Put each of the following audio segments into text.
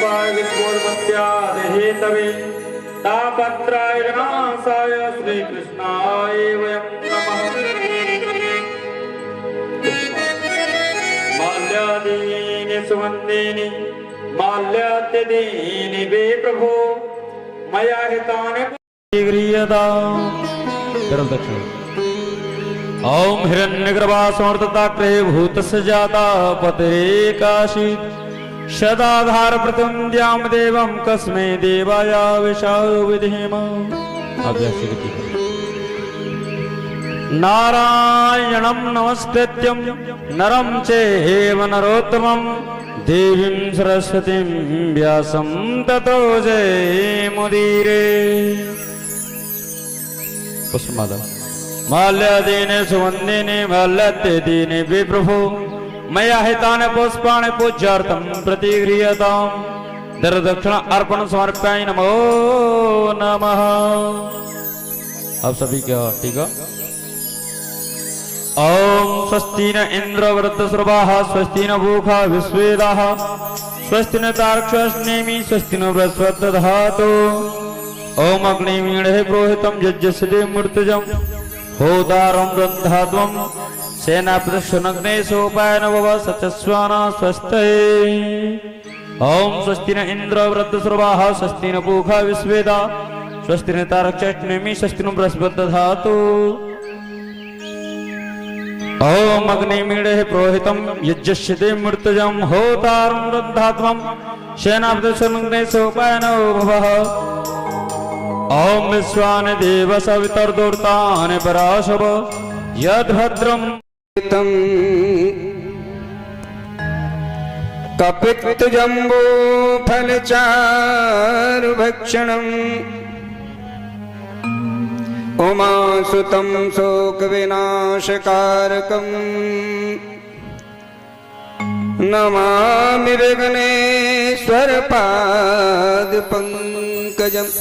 स्वरूपाय विद्वोन्मत्यादिहेतवे तापत्राय नाशाय श्रीकृष्णाय वयं नमः। माल्यादीनि सुवन्दीनि माल्यात्यदीनि वे प्रभो मया हितानि दक्षिण। ओम हिरण्यगर्भा समर्थताग्रे भूतस्य जाता पतिरेकाशीत् सदाधार प्रतुन्द्याम देवं कस्मै देवाय विशाल विधेम। नारायणं नमस्कृत्यं नरं चैव नरोत्तमं देवीं सरस्वतीं व्यासं ततो जयमुदीरे। पुष्पमाला। माल्यादीनि सुवन्दीनि माल्यात्यदीनि विप्रभो मया हितानि पुष्पाणि पूज्यार्थं प्रतिगृह्यताम्। दक्षिण अर्पण समर्पयामि नमो नमः। आप सभी क्या ठीक है। ओम स्वस्ति न इंद्र वृद्धस्रवाः स्वस्ति न भूखा विश्वेदाः स्वस्ति न तार्क्ष्यश्नेमि स्वस्ति न बृहस्पति दधातु। ओम अग्निमीळे पुरोहितं यज्ञस्य मूर्तिजं होतारं रन्धात्वं सेनापतिशनग्ने सोपायन भव सचस्वाना स्वस्ते। ओम स्वस्ति न इंद्र वृद्धस्रवाः स्वस्ति न पूषा विश्वेदा स्वस्ति न तार्क्ष्यश्नेमि स्वस्ति न बृहस्पति दधातु। ओम अग्निमीळे पुरोहितं यज्ञस्य मूर्तिजं होतारं रन्धात्वं सेनापतिशनग्ने सोपायन भव। ओम विश्वानि देव सवितर्दूर्तानि पराशव यद्भद्रं कपित्तजम्बो फलचारुभक्षणम् उमासुतं शोकविनाशकारकम् नमामि विघ्नेश्वरपादपङ्कजम्।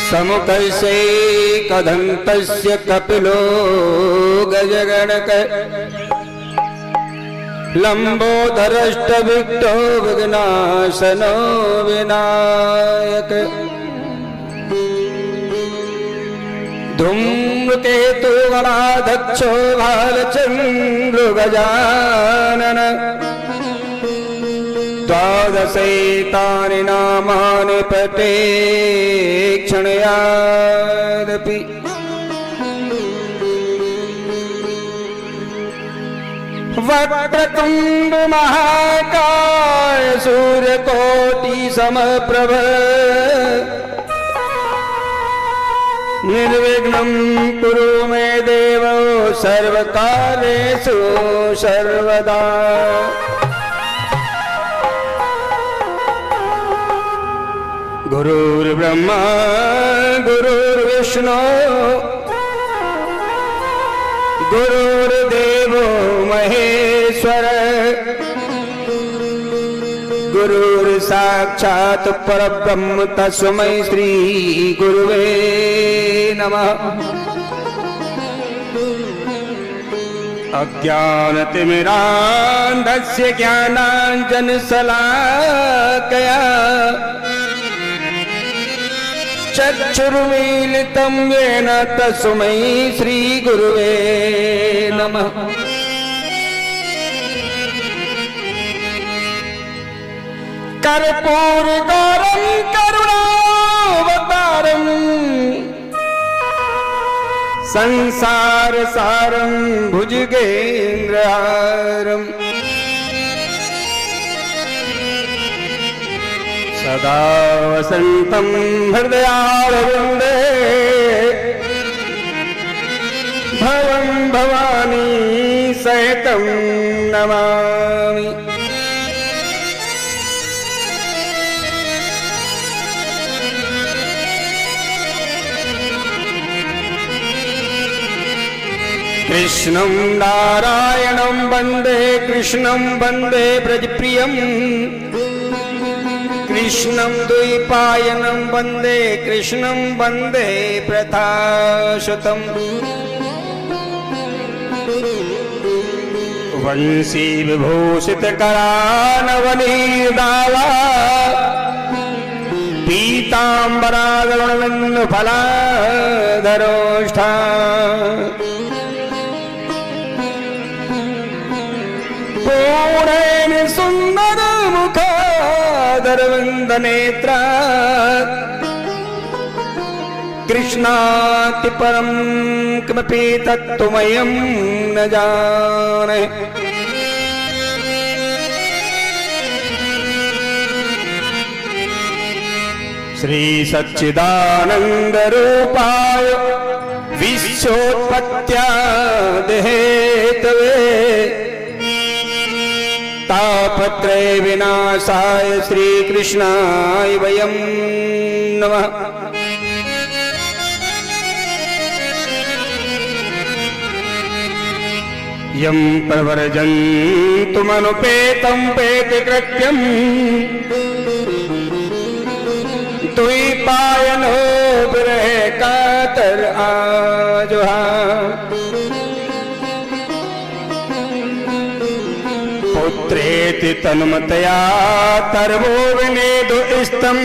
समुखस्य कदन्तस्य कपिलो गजगणक लंबोदरष्टविक्टो विघ्नाशनो विनायक। धूम्रकेतु गणाध्यक्षो भालचन्द्रो गजानन द्वादशैतानि नामानि पठेक्षणयादपि। वक्रतुण्ड महाकाय सूर्यकोटि समप्रभ निर्विघ्नं कुरु मे देव सर्वकार्येषु सर्वदा। गुरुर्ब्रह्मा गुरुर्विष्णु गुरुर्देवो महेश्वर गुरुर्साक्षात् परब्रह्म तस्मै श्री गुरुवे नमः। अज्ञानतिमिरान्धस्य ज्ञानाञ्जनशलाकया चक्षुर्मीलितं येन तस्मै श्री गुरुवे नमः। कर्पूरगौरं करुणावतारं संसारसारं भुजगेन्द्रहारम् सदा वसन्तं हृदयारविन्दे भवं भवानी सहितं नमामि। कृष्णं नारायणं वन्दे कृष्णं वन्दे ब्रजप्रियम् कृष्णं द्वैपायनं वन्दे कृष्णं वन्दे प्रथाशतम् वंशी विभूषित करानवनीर्दावा पीताम्बरागरुणविन्द फलाधरोष्ठा पूर्णेन सुन्दर मुखादरविन्द नेत्रा कृष्णाति परं किमपि तत्त्वमयं न जाने श्री सच्चिदानंद रूपाय विश्वोत्पत्त्यादिहेतवे तापत्रय विनाशाय श्री कृष्णाय वयं नमः। यं प्रवर्जन्तुमनुपेतं पेतकृत्यम् द्वैपायनो विरह कातर आजुहा पुत्रेति तन्मतया तर्वो विनेदु इस्तम्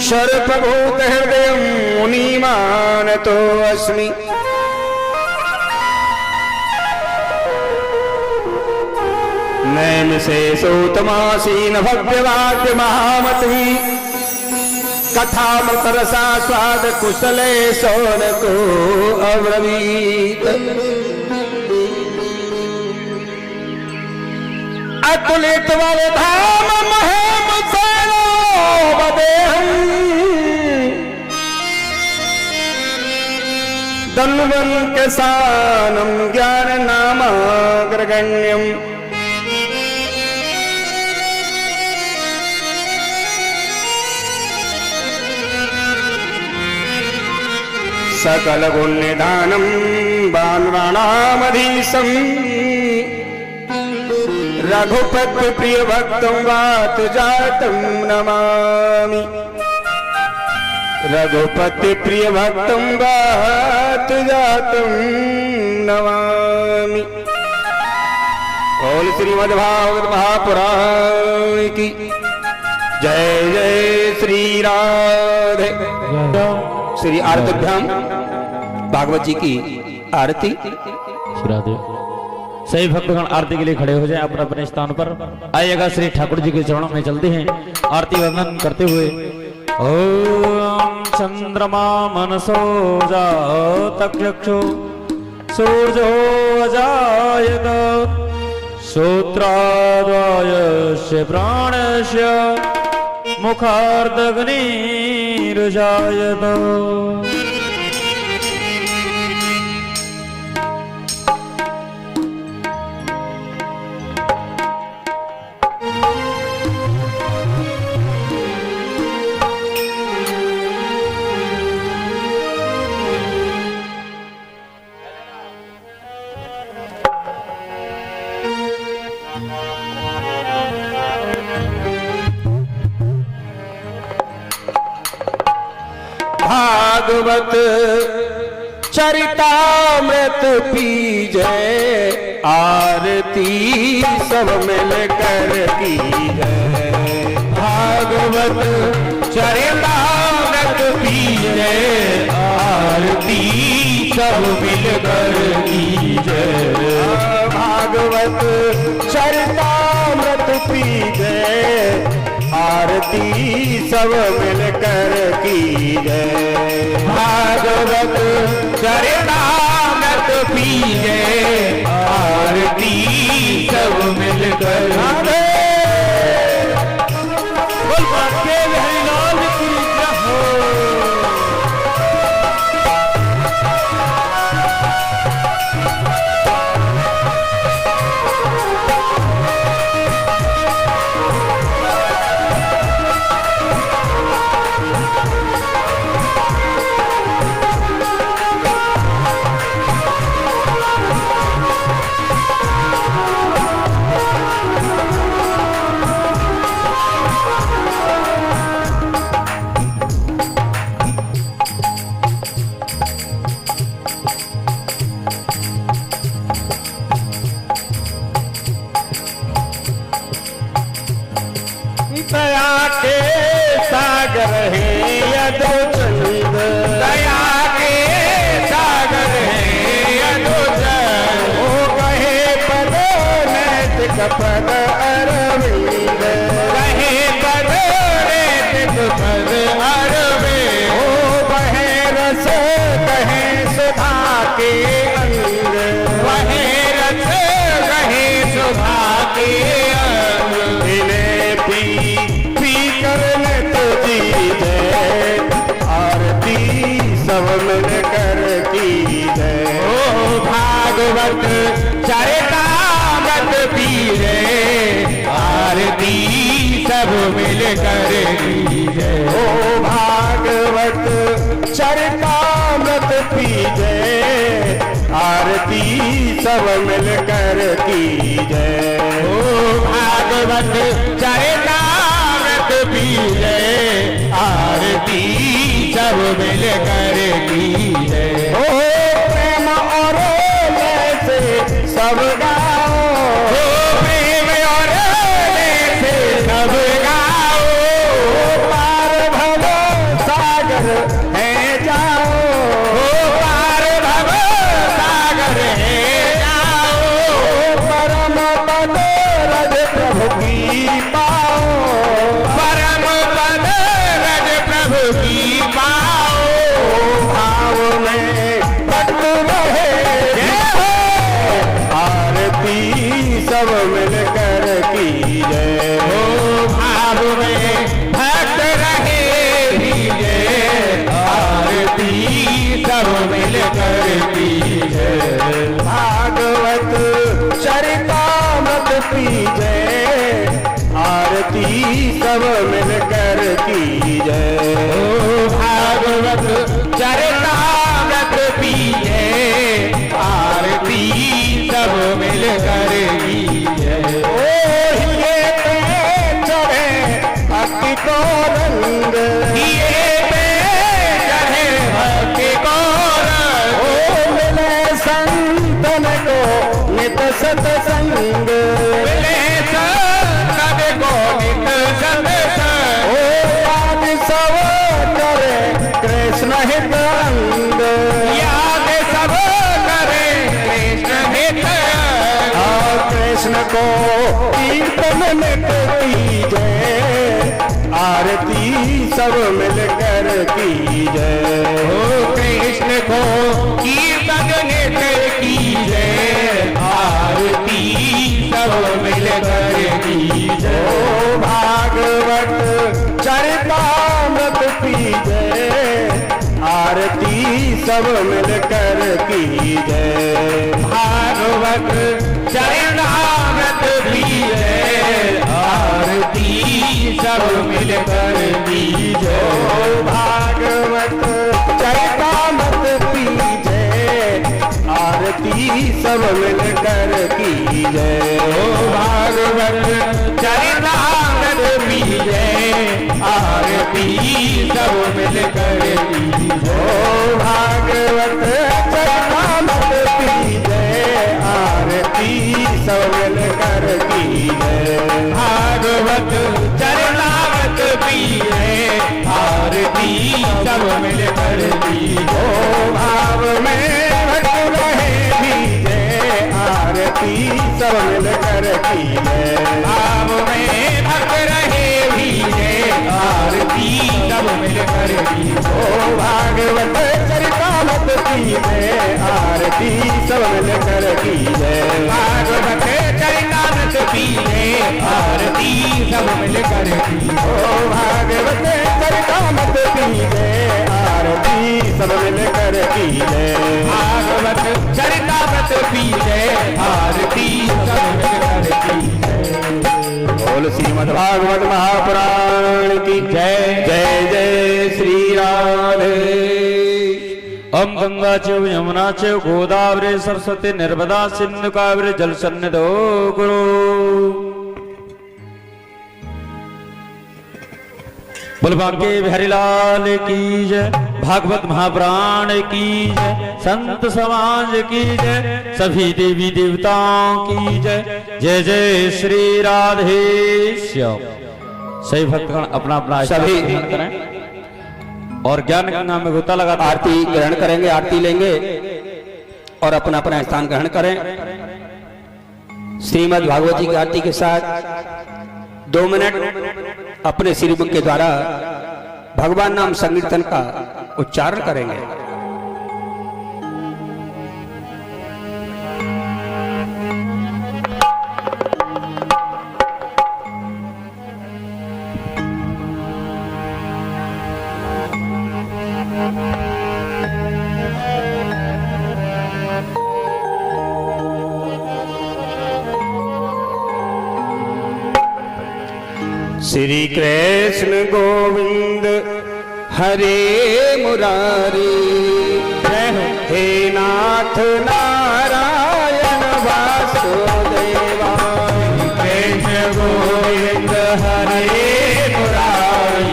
सर्पभूत हृदयं मुनिमानतो अस्मि नैन से सोतमासीन भव्यवाद्य महामती कथामृतरसा स्वाद कुशले सोन को अब्रवीत अतुलित वरधाम महम सेनो बदेहम दन्वन् केसानं ज्ञान नामाग्रगण्यम् सकल गुण निधानम बानराणामधीशम रघुपति प्रिय भक्तं वात जातं नमामि रघुपति प्रिय भक्तं वात जातं नमामि। बोल श्रीमद्भागवत महापुराण की जय जय श्री राधे। श्री आरतीभ्याम भागवत जी की आरती। राधे। सही भक्तगण आरती के लिए खड़े हो जाएं अपने अपने स्थान पर। आइएगा श्री ठाकुर जी के चरणों में चलते हैं आरती वंदन करते हुए। ओम चंद्रमा मनसो जातचक्षु सूर्यो अजायत श्रोत्राद्वयस्य प्राणस्य मुखार्दग्निर्जायत। भागवत चरितामृत पीजै आरती सब मिल कर की जय। भागवत चरितामृत पीजै आरती सब मिल कर की जय। भागवत चरितामृत पीजै आरती सब मिलकर की जय। भागवत चरितामृत पीजे आरती सब मिलकर बोल के हरिनाम की जय हो। दया के सागर है यदुचंद, दया के सागर है यदुचंद। ओ कहे पद नैतिक पद अरविंद, कहे पद नैतिक पद अरविंद। ओ बहे रस कहे सुधा के अंग, वहे रस कहे सुधा के अंग। मिले पी करने तुझी जय, आरती सब मिल कर की जय। ओ भागवत चरितामृत पीरे, आरती सब मिल कर की जय। ओ भागवत चरितामृत पी जय, आरती सब मिल कर की जय। ओ भागवत चरितामृत पीरे, आरती सब मिल कर की जय। ओ प्रेम और लय से सब गाओ, ओ प्रेम और लय से सब गाओ। पार भव सागर है जाओ, ओ पार भव सागर है जाओ। परम पद रज प्रभु की पाओ, परम पद रज प्रभु की पाओ। भाव में भक्त रहे आरती सब मिल कर की जय। ओ भाव में भक्त रहे भीजे, आरती सब मिल कर की जय। भागवत चरितामृत पी जय, आरती सब मिल कर की जय। ओ भागवत चरितामृत पीजे, आरती सब मिल कर की जय। ओ हिये पे चढ़े भक्ति को रंग, दिए पे चढ़े भक्ति को रंग। ओ मिले संतन को नित सतसंग, मिले सब को नित सत्संग। ओ याद सब करे कृष्ण हित अंग, याद सब करे कृष्ण हित अंग। और कृष्ण को कीर्तन नित की जय, आरती सब मिल कर की जय। ओ कृष्ण को कीर्तन नित की जय, आरती सब मिल कर की जय। ओ भागवत चरितामृत पी जय, आरती सब मिल कर की जय। भागवत चरितामृत पीजे, आरती सब मिल कर की जय। ओ भागवत चरितामृत पी जय, आरती सब मिल कर की जय। ओ भागवत चरितामृत पीजे, आरती सब मिल कर की जय। ओ भागवत चरितामृत पी जय, आरती सब मिल कर की जय। भागवत चरितामृत पीजे, आरती सब मिल कर की जय। ओ भाव में भक्त रहे भी जय, आरती सब मिल कर की जय। भाव में भक्त रहे भीजे, आरती सब मिल कर की जय। ओ भागवत चरितामृत पी जय, आरती सब मिल कर की जय। भागवत चरितामृत पीजे, आरती सब मिल कर की जय। ओ भागवत चरितामृत पी जय, आरती सब मिल कर की जय। भागवत चरितामृत पीजे, आरती सब मिल कर की जय। बोल श्रीमद् भागवत महापुराण की जय। जय जय श्री राधे। ओम गंगा चैव यमुना चैव गोदावरी सरस्वती नर्मदा सिंधु कावेरी जल सन्निधो कुरु। बलवान के बिहारी लाल की जय, भागवत महापुराण की जय, संत समाज की जय, सभी देवी देवताओं की जय। जय जय श्री राधे श्याम। सही भक्तगण अपना अपना सभी ग्रहण करें और ज्ञान गंगा में गोता लगाते आरती ग्रहण करेंगे, आरती लेंगे और अपना अपना स्थान ग्रहण करें। श्रीमद् भागवत जी की आरती के साथ 2 मिनट अपने श्रीमुख के द्वारा भगवान नाम संकीर्तन का उच्चारण करेंगे। श्री कृष्ण गोविंद हरे मुरारी, हे नाथ नारायण वासुदेवा। कृष्ण गोविंद हरे मुरारी,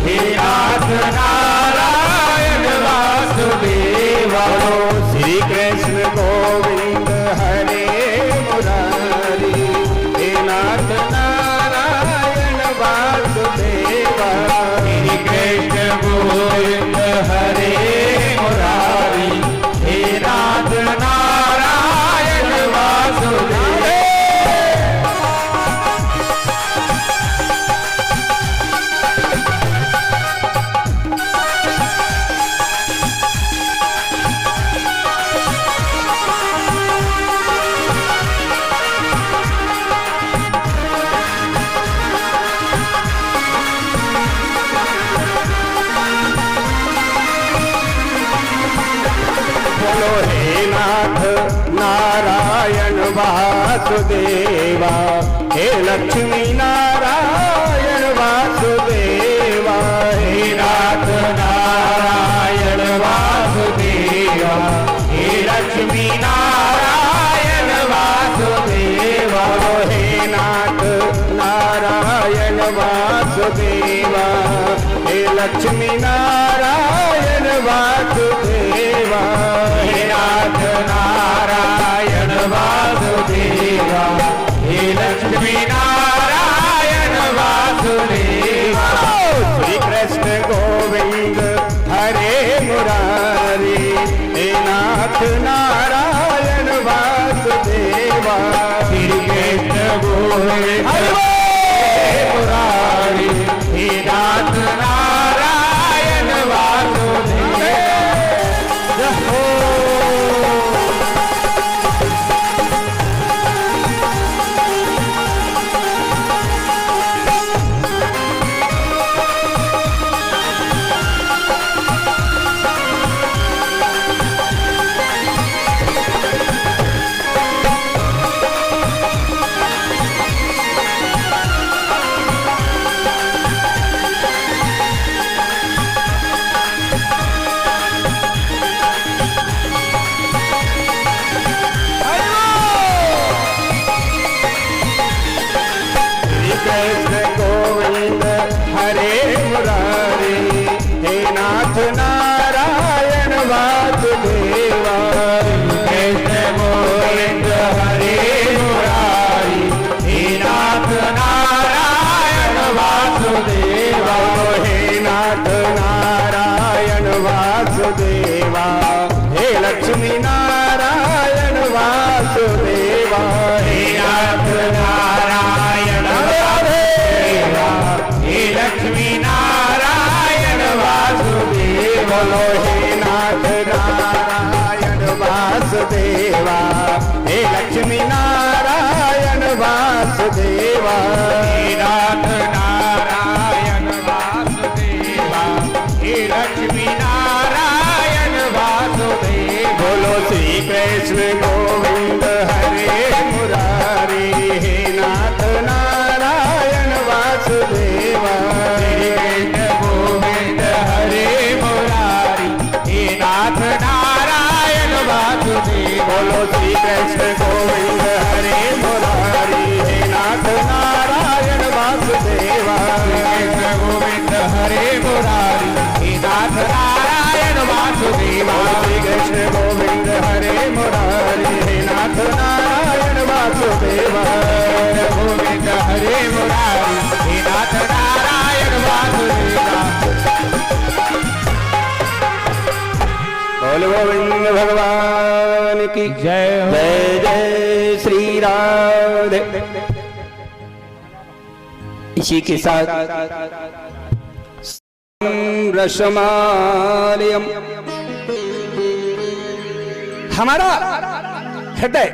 हे नाथ नारायण वासुदेवा। श्री कृष्ण गोविंद हरे मुरारी, हे नाथ नारायण वासुदेवा। श्री कृष्ण गोविंद हरे मुरारी, हे नाथ नारायण वासुदेवा। बोलो हे नाथ नारायण वासुदेवा, हे लक्ष्मी नारायण वासुदेवा। हे नाथ नारायण वासुदेवा, हे लक्ष्मी नारायण वासुदेवा। हे नाथ नारायण वासुदेवा, हे लक्ष्मी नारायण वासुदेवा। हे नाथ नारायण वासुदेवा, हे लक्ष्मी नारायण वासुदेवा। श्री कृष्ण गोविंद हरे मुरारी, हे नाथ नारायण वासुदेवा। श्री कृष्ण गोविंद हरे मुरारी, हे नाथ नारायण वासुदेवा। कृष्ण गोविंद हरे मुरारी, हे नाथ नारायण वासुदेवा। कृष्ण गोविंद हरे मुरारी, हे नाथ नारायण वासुदेवा। हे नाथ नारायण वासुदेवा, हे लक्ष्मी नारायण वासुदेवा। हे नाथ नारायण वासुदेवा, हे लक्ष्मी नारायण वासुदेवा। बोलो हे नाथ नारायण वासुदेवा, हे लक्ष्मी नारायण वासुदेवा। हे नाथ नारायण वासुदेवा, हे लक्ष्मी नारायण वासुदेवा। बोलो श्री कृष्ण गोविंद हरे मुरारी, हे नाथ नारायण वासुदेवा। श्री कृष्ण गोविंद हरे मुरारी, हे नाथ नारायण वासुदेवा। बोलो श्री कृष्ण गोविंद हरे मुरारी, हे नाथ नारायण वासुदेवा। कृष्ण गोविंद हरे मुरारी, हे नाथ नारायण वासुदेवा। श्री कृष्ण गोविंद हरे मुरारी, हे नाथ नारायण वासुदेवा। गोविंद हरे मुरारी, हे नाथ नारायण गोविंद भगवान की जय हो। जय जय श्री राधे। इसी के साथ रसमालयम, हमारा हृदय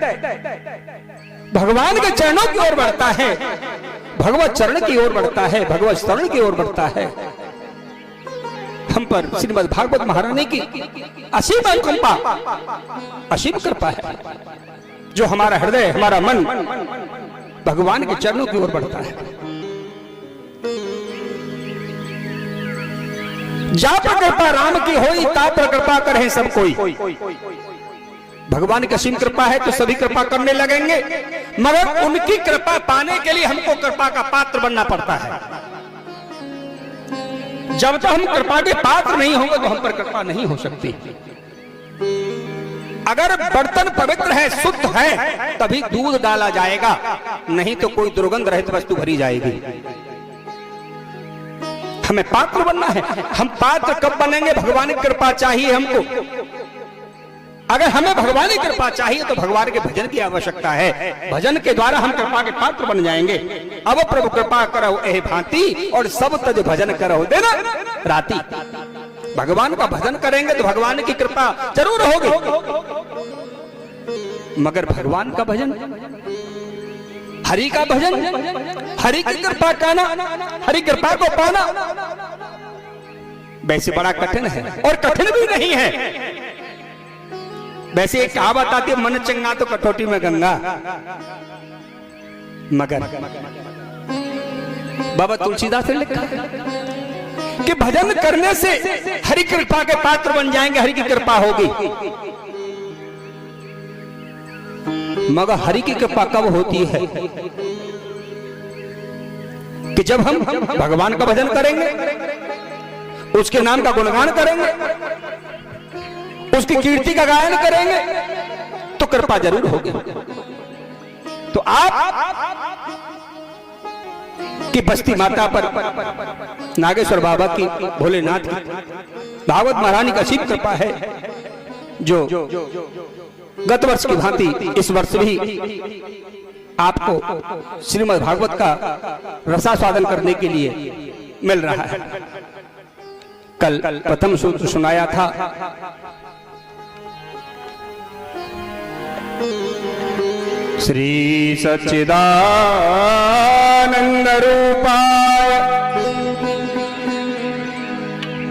भगवान के चरणों की ओर बढ़ता है, भगवत चरण की ओर बढ़ता है, भगवत शरण की ओर बढ़ता है। हम पर श्रीमद् भागवत महारानी की असीम कृपा, असीम कृपा है, जो हमारा हृदय, हमारा मन भगवान के चरणों की ओर बढ़ता है। जा पर कृपा राम की होई, ता पर कृपा करें सब कोई। भगवान की असीम कृपा है तो सभी कृपा करने लगेंगे, मगर उनकी कृपा पाने के लिए हमको कृपा का पात्र बनना पड़ता है। जब तक हम कृपा के पात्र नहीं होंगे तो हम पर कृपा नहीं हो सकती। अगर बर्तन पवित्र है, शुद्ध है, तभी दूध डाला जाएगा, नहीं तो कोई दुर्गंध रहित वस्तु भरी जाएगी। हमें पात्र बनना है। हम पात्र कब बनेंगे? भगवान की कृपा चाहिए हमको। अगर हमें भगवान की कृपा चाहिए तो भगवान के भजन की आवश्यकता है। भजन के द्वारा हम कृपा के पात्र बन जाएंगे। अब प्रभु कृपा करो एह भांति, और सब तज भजन करो दिन राती। भगवान का भजन करेंगे तो भगवान की कृपा जरूर होगी, मगर भगवान का भजन, हरि का भजन, हरि की कृपा करना, हरि कृपा को पाना वैसे बड़ा कठिन है, और कठिन भी नहीं है। वैसे एक कहावत आती है, मन चंगा तो कटौती में गंगा, मगर बाबा तुलसीदास ने लिखा कि भजन करने से हरि कृपा के पात्र बन जाएंगे, हरि की कृपा होगी। मगर हरि की कृपा कब होती है? कि जब हम भगवान का भजन करेंगे, उसके नाम का गुणगान करेंगे, उसकी कीर्ति का गायन करेंगे, तो कृपा जरूर होगी। तो आप की बस्ती माता पर, नागेश्वर बाबा की, भोलेनाथ की, भागवत महारानी का असीम कृपा है, जो गत वर्ष की भांति इस वर्ष भी आपको श्रीमद् भागवत का रसास्वादन करने के लिए मिल रहा है। कल प्रथम सूत्र सुनाया था, श्री सच्चिदानंद रूपाय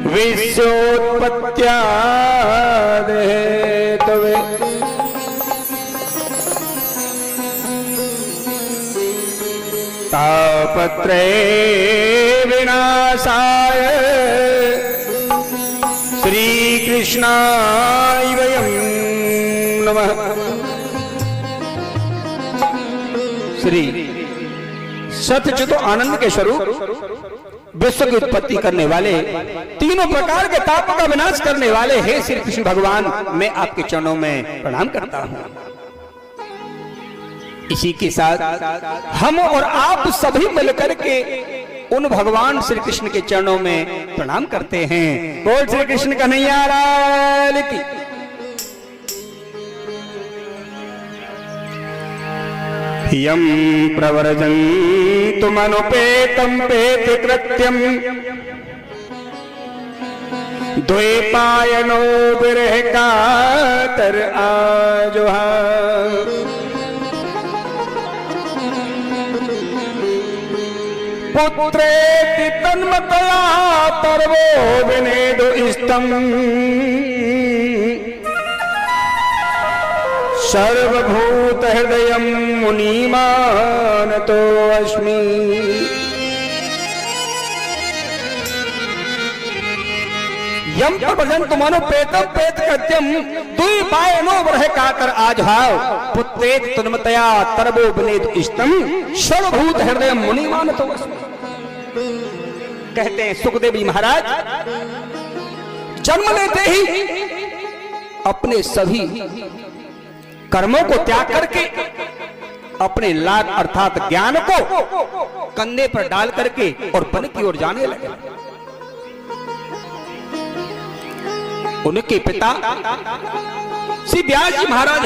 विश्वोत्पत्त्यादि हेतवे तापत्रय विनाशाय श्री कृष्णाय वयं नमः। श्री सतचित आनंद के स्वरूप विश्व की उत्पत्ति करने वाले, तीनों प्रकार के तापों का विनाश करने वाले हे श्री कृष्ण भगवान, मैं आपके चरणों में प्रणाम करता हूं। इसी के साथ हम और आप सभी मिलकर के उन भगवान श्री कृष्ण के चरणों में प्रणाम करते हैं। बोल श्री कृष्ण कन्हैया लाल की। यम प्रवर्जन्तु मनुपेतं पेति कृत्यं द्वैपायनो विरह कातर आजुहा। पुत्रेति तन्मतया पर्वो विनेदु इष्टम् सर्वभूत हृदयं मुनिमानतो अस्मि। यम प्रवर्जन्तु मनुपेतं पेत कृत्यं द्वैपायनो विरह कातर आजुहाव। पुत्रेति तन्मतया पर्वो विनेदु इष्टम् सर्वभूत हृदयं मुनिमानतो अस्मि। कहते हैं सुखदेव जी महाराज, जन्म लेते ही अपने सभी कर्मों को त्याग करके अपने लाभ अर्थात ज्ञान को कंधे पर डाल करके और वन की ओर जाने लगे। उनके पिता श्री व्यास जी महाराज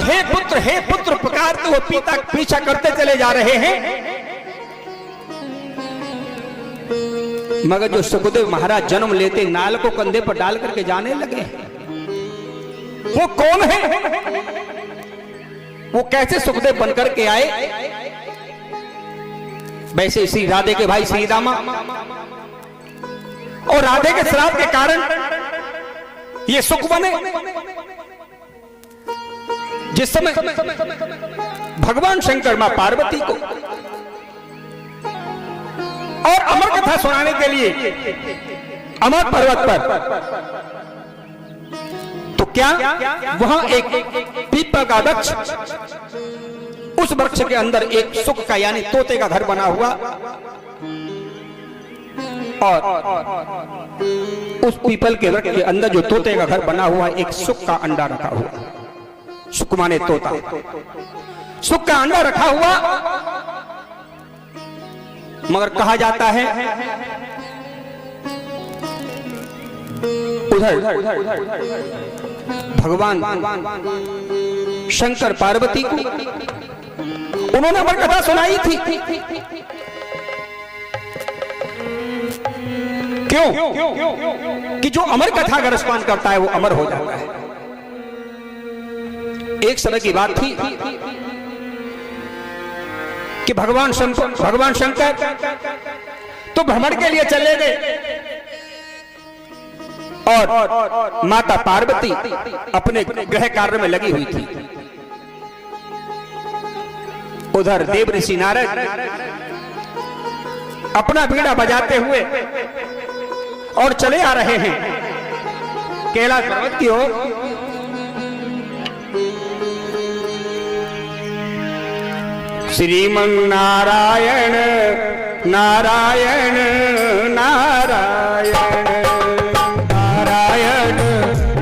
हे पुत्र पुकारते वो पिता पीछा करते चले जा रहे हैं, मगर जो सुखदेव महाराज जन्म लेते नाल को कंधे पर डाल करके जाने लगे। वो कौन है, वो कैसे सुखदेव बनकर के आए? वैसे श्री राधे के भाई श्री दामा और राधे के श्राप के कारण ये सुख बने। जिस समय भगवान शंकर मां पार्वती को और अमर कथा सुनाने के लिए अमर पर्वत पर, तो क्या वहां एक पीपल का वृक्ष, उस वृक्ष के अंदर एक सुख का यानी तोते का घर बना हुआ और उस पीपल के वृक्ष के अंदर जो तोते का घर बना हुआ एक सुख का अंडा रखा हुआ। सुख माने तोता, सुख का अंडा रखा हुआ। मगर कहा जाता है उधर भगवान शंकर पार्वती को उन्होंने अमर कथा सुनाई थी। क्यों? कि जो अमर कथा का रसपान करता है वो अमर हो जाता है। एक समय की बात थी कि भगवान शंकर तो भ्रमण के लिए चले गए और माता पार्वती अपने गृह कार्य में लगी हुई थी। उधर देव ऋषि नारद अपना बीड़ा बजाते हुए और चले आ रहे हैं कैलाश पर्वत की ओर। श्रीमन नारायण नारायण नारायण नारायण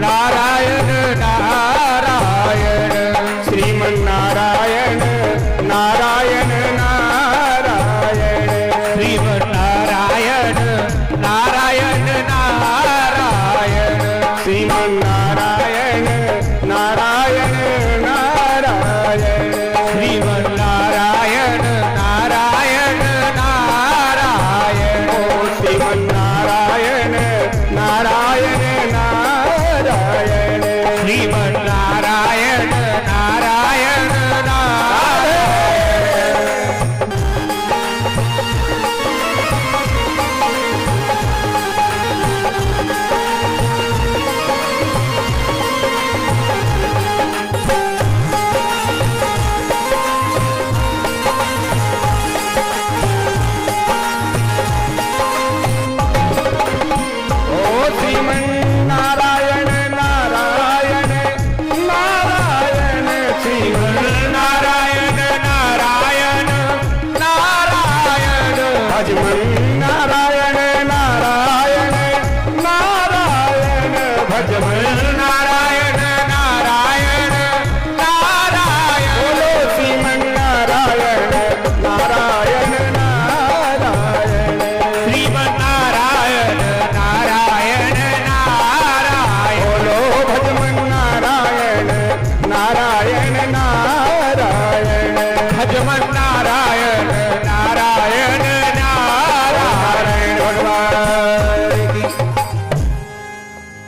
नारायण नारायण श्रीमन नारायण नारायण नारायण श्रीमन नारायण नारायण नारायण श्रीमन नारायण नारायण नारायण श्रीमन नारायण नारायण नारायण श्रीमन नारायण नारायण नारायण श्रीमन नारायण नारायण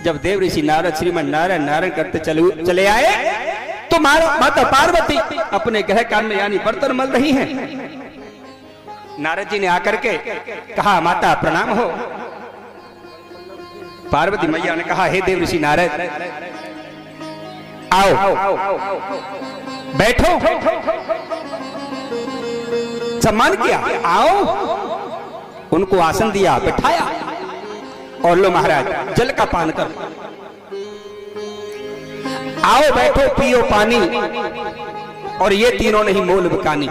जब देव ऋषि नारद श्रीमन नारायण नारायण करते चले आए तो माता पार्वती अपने गृह काल में यानी बर्तन मल रही हैं। नारद जी ने आकर के कहा माता प्रणाम हो। पार्वती मैया ने कहा हे देव ऋषि नारद आओ बैठो। सम्मान किया, आओ। उनको आसन दिया, बिठाया और लो महाराज जल का पान कर, आओ बैठो पियो पानी। और ये तीनों नहीं मोल बकानी।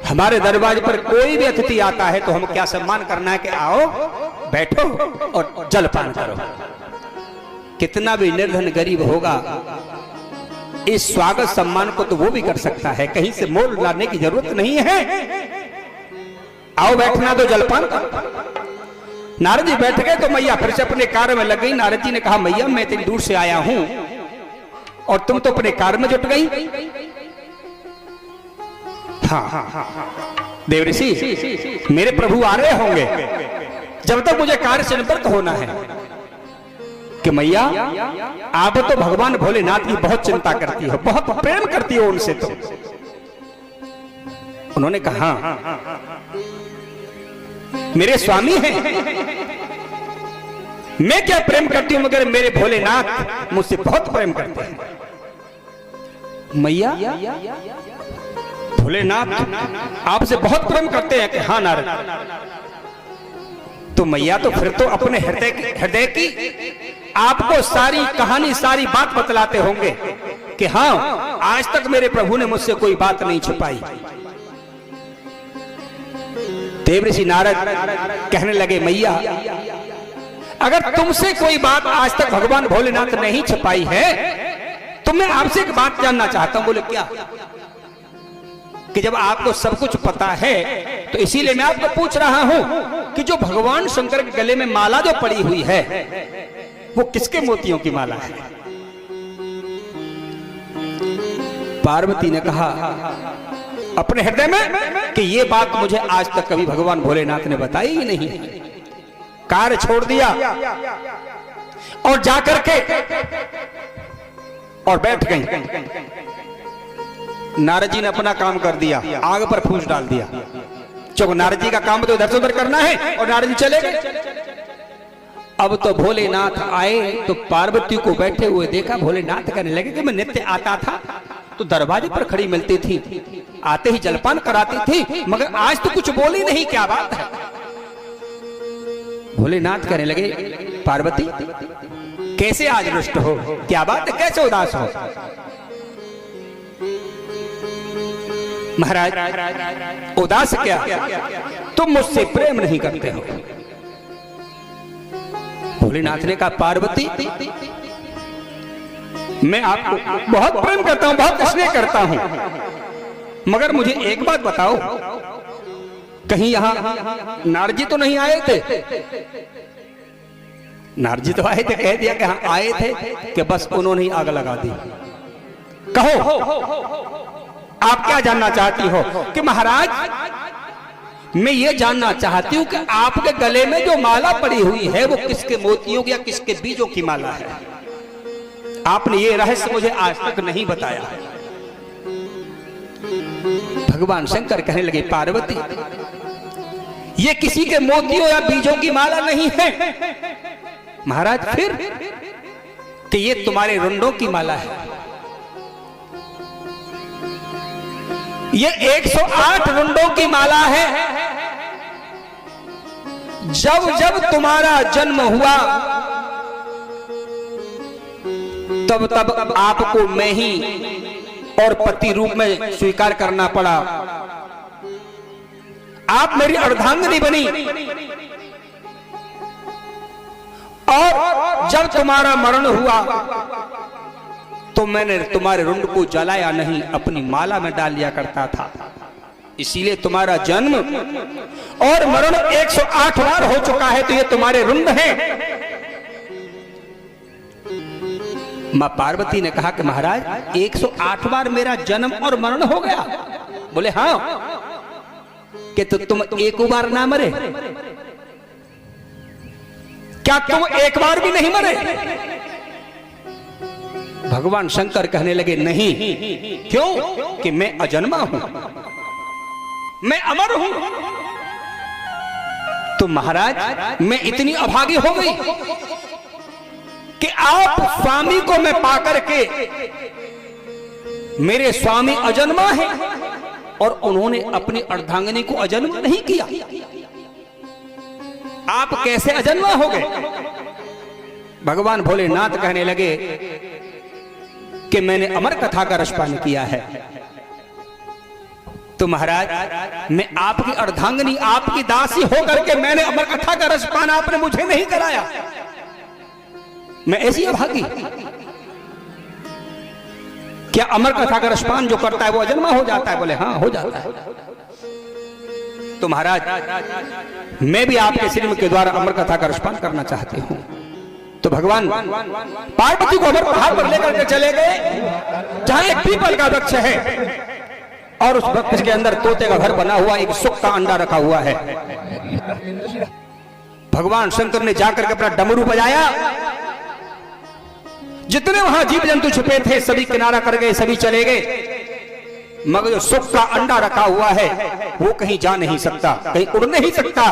हमारे दरवाजे पर कोई भी अतिथि आता है तो हम क्या सम्मान करना है कि आओ बैठो और जल पान करो। कितना भी निर्धन गरीब होगा इस स्वागत सम्मान को तो वो भी कर सकता है, कहीं से मोल लाने की जरूरत नहीं है। आओ बैठना तो जलपान करो। नारद जी बैठ गए तो मैया फिर से अपने कार्य में लग गई। नारद जी ने कहा, मैया मैं इतनी दूर से आया हूं और तुम तो अपने कार्य में जुट गई। हाँ देवऋषि, मेरे प्रभु आ रहे होंगे, जब तक मुझे कार्य से निवृत्त होना है। कि मैया आप तो भगवान भोलेनाथ की बहुत चिंता करती हो, बहुत प्रेम करती हो उनसे। तो उन्होंने कहा, मेरे स्वामी हैं, मैं क्या प्रेम करती हूं, मगर मेरे भोलेनाथ मुझसे बहुत प्रेम करते हैं। मैया भोलेनाथ आपसे बहुत प्रेम करते हैं। कि हाँ नारद। तो मैया तो फिर तो अपने हृदय की आपको सारी कहानी, सारी बात बतलाते होंगे कि हाँ, आज तक मेरे प्रभु ने मुझसे कोई बात नहीं छुपाई। देवऋषि नारद कहने लगे, मैया अगर तुमसे कोई बात आज तक भगवान भोलेनाथ ने नहीं छुपाई है तो मैं आपसे एक बात जानना चाहता हूं। बोले क्या? कि जब आपको सब कुछ पता है तो इसीलिए मैं आपको पूछ रहा हूं कि जो भगवान शंकर के गले में माला जो पड़ी हुई है वो किसके मोतियों की माला है? पार्वती ने कहा अपने हृदय में कि ये बात मुझे आज तक कभी भगवान भोलेनाथ ने बताई ही नहीं। कार्य छोड़ दिया और जाकर के और बैठ गई। नारद जी ने अपना काम कर दिया, आग पर फूंस डाल दिया। चलो नारद जी का काम तो इधर से उधर करना है और नारद जी चले गए। अब तो भोलेनाथ आए तो पार्वती को बैठे हुए देखा। भोलेनाथ कहने लगे कि मैं नित्य आता था तो दरवाजे पर खड़ी मिलती थी, आते ही जलपान कराती थी, मगर आज तो कुछ बोली नहीं, क्या बात है? भोलेनाथ कहने लगे, पार्वती कैसे आज रुष्ट हो, क्या बात है, कैसे उदास हो? महाराज उदास क्या, तुम मुझसे प्रेम नहीं करते हो। भोलेनाथ ने कहा, पार्वती मैं आपको बहुत प्रेम करता हूं, बहुत स्नेह करता हूं, मगर मुझे एक बात बताओ, कहीं यहां नारद जी तो नहीं आए थे? नारद जी तो आए थे, कह दिया कि हाँ आए थे, कि बस उन्होंने ही आग लगा दी। कहो आप क्या जानना चाहती हो? कि महाराज मैं ये जानना चाहती हूं कि आपके गले में जो माला पड़ी हुई है वो किसके मोतियों की या किसके बीजों की माला है? आपने ये रहस्य मुझे आज तक नहीं बताया। भगवान शंकर कहने लगे, पार्वती ये किसी के मोतियों या बीजों की माला नहीं है। महाराज फिर? कि ये तुम्हारे रुंडों की माला है। ये 108 रुंडों की माला है। जब जब तुम्हारा जन्म हुआ तब तब आपको मैं ही और पति रूप में स्वीकार करना पड़ा। आप मेरी अर्धांगिनी बनी और जब तुम्हारा मरण हुआ तो मैंने तुम्हारे रुंड को जलाया नहीं, अपनी माला में डाल लिया करता था। इसीलिए तुम्हारा जन्म और मरण 108 बार हो चुका है, तो ये तुम्हारे रुंड हैं। मां पार्वती ने कहा कि महाराज 108 बार मेरा जन्म और मरण हो गया? बोले हाँ। कि तो तुम एक बार ना मरे? क्या तुम एक बार भी नहीं मरे? भगवान शंकर कहने लगे, नहीं। क्यों? कि मैं अजन्मा हूं, मैं अमर हूं। तो महाराज मैं इतनी अभागी हो गई कि आप स्वामी को मैं पाकर के, मेरे स्वामी अजन्मा है और उन्होंने अपनी अर्धांगिनी को अजन्मा नहीं किया। आप कैसे अजन्मा हो गए? भगवान भोलेनाथ कहने लगे कि मैंने अमर कथा का रसपान किया है। तो महाराज मैं आपकी अर्धांगिनी, आपकी दासी होकर के मैंने अमर कथा का रसपान आपने मुझे नहीं कराया। मैं ऐसी अभागी? क्या अमर कथा का रसपान जो करता है वो अजन्मा हो जाता है? बोले हाँ हो जाता है। तो महाराज मैं भी आपके श्रीमुख के द्वारा अमर कथा का रसपान करना चाहती हूँ। तो भगवान पार्वती को अमर पहाड़ पर लेकर के चले गए, जहां एक पीपल का वृक्ष है और उस वृक्ष के अंदर तोते का घर बना हुआ, एक सुख का अंडा रखा हुआ है। भगवान शंकर ने जाकर के अपना डमरू बजाया, जितने वहां जीव जंतु छुपे थे सभी किनारा कर गए, सभी चले गए, मगर जो सुख का अंडा रखा हुआ है वो कहीं जा नहीं सकता, कहीं उड़ नहीं सकता,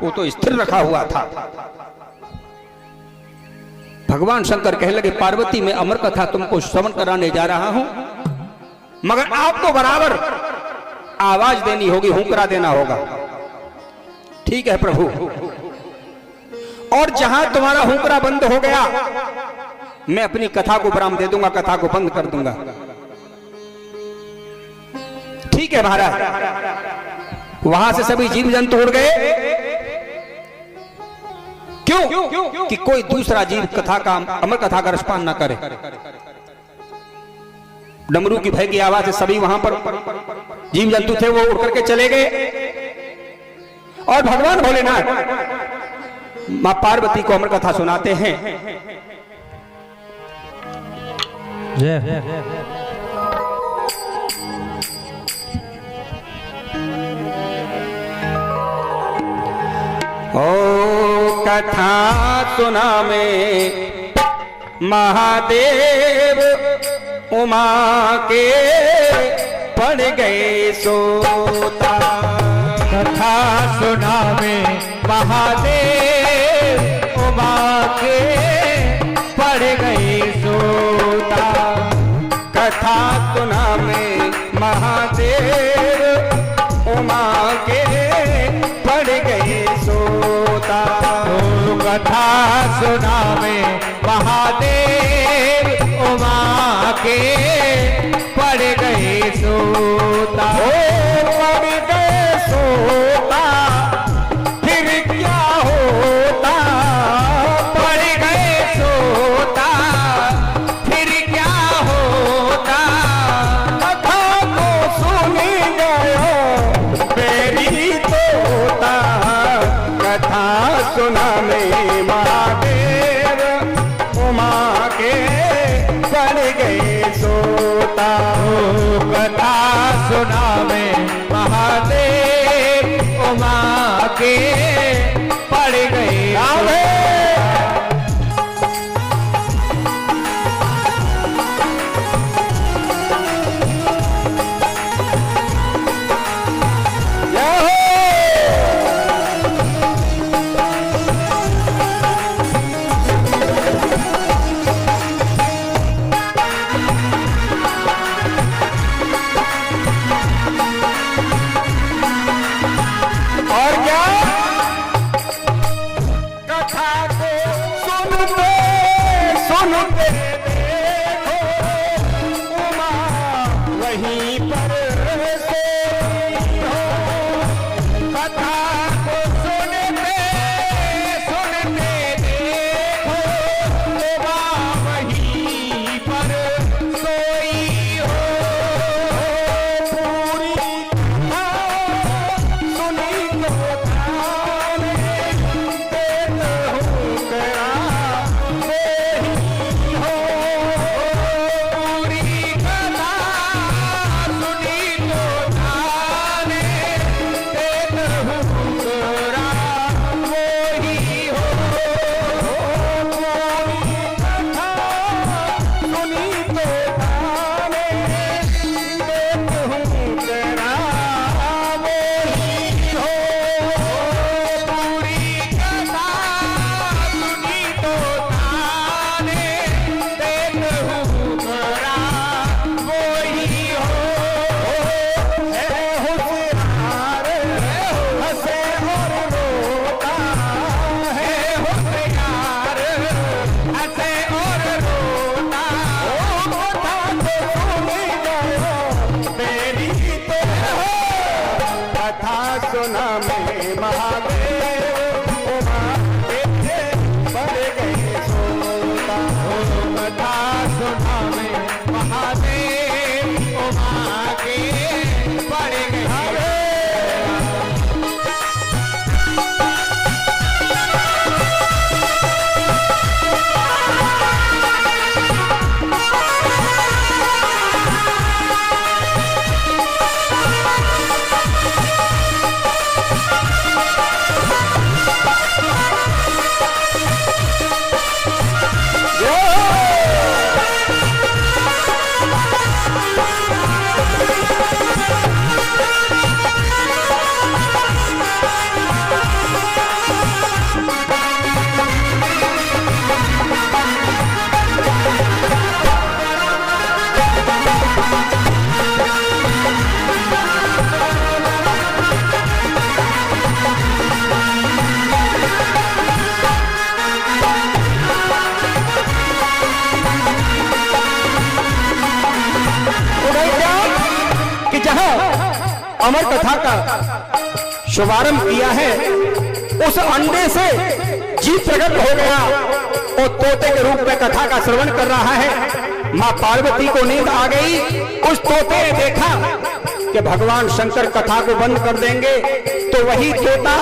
वो तो स्थिर रखा हुआ था। भगवान शंकर कहने लगे, पार्वती मैं अमर कथा तुमको श्रवण कराने जा रहा हूं, मगर आपको बराबर आवाज देनी होगी, हुंकरा देना होगा। ठीक है प्रभु। और जहां तुम्हारा हुंकरा बंद हो गया मैं अपनी कथा को विराम दे दूंगा, कथा को बंद कर दूंगा। ठीक है महाराज। वहां से सभी जीव जंतु उड़ गए। क्यों? कि कोई दूसरा जीव कथा का अमर कथा का रसपान ना करे। डमरू की भय की आवाज से सभी वहां पर जीव जंतु थे वो उड़ करके चले गए। और भगवान भोलेनाथ मां पार्वती को अमर कथा सुनाते हैं। ओ कथा सुना में महादेव उमा के पड़ गए सोता। कथा सुना में महादेव उमा के पड़ गए सोता। कथा सुना में महादेव उमा के पड़ गए सोता। कथा सुना में महादेव उमा के पड़ गए सोता। पड़ गए सोता फिर क्या होता। पड़ गए सोता फिर क्या होता। कथा को सुनी गयो मेरी तोता। कथा सुना में महादेव उमा के पड़ गए सोता। कथा सुना में महादेव उमा के पड़ गए और क्या कथा को सुनते सुनते देखो उमा वहीं पर सोई हो। कथा को सुनते सुनते देखो उमा वहीं पर सोई हो। पूरी सुनी तो थाने देत हूँ करा वही हो। पूरी कथा सुनी तो थाने देत हूँ करा वही हो। सुनी तो थाने देत हूँ करा वही हो। पूरी कथा सुनी तो थाने देत हूँ करा वही हो। है होशियार हंसे और रोता है। होशियार हंसे और रोता। कथा तो सुनी गयो मेरी तो। कथा सुना में महादेव उमा के पड़ गए सोता। कथा सुना में महादेव उमा के पड़ गए। अमर कथा का शुभारंभ किया है, उस अंडे से जीव प्रकट हो गया और तोते के रूप में कथा का श्रवण कर रहा है। मां पार्वती को नींद आ गई। उस तोते ने देखा कि भगवान शंकर कथा को बंद कर देंगे, तो वही तोता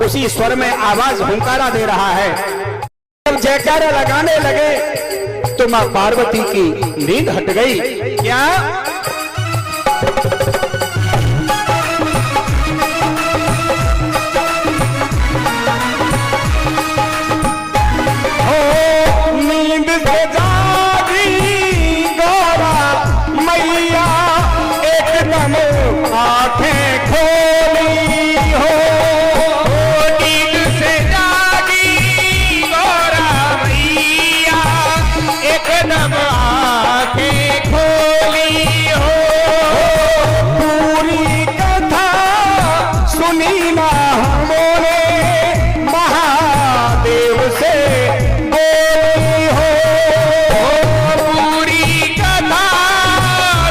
उसी स्वर में आवाज हुंकारा दे रहा है। जब जयकारा लगाने लगे तो मां पार्वती की नींद हट गई। क्या नींद से जागी गौरा मैया, एकदम आंखें खोली हो। नींद से जागी गौरा मैया, एकदम आंखें खोली हो। पूरी कथा सुनी ना हमने महादेव से बोली हो। पूरी कथा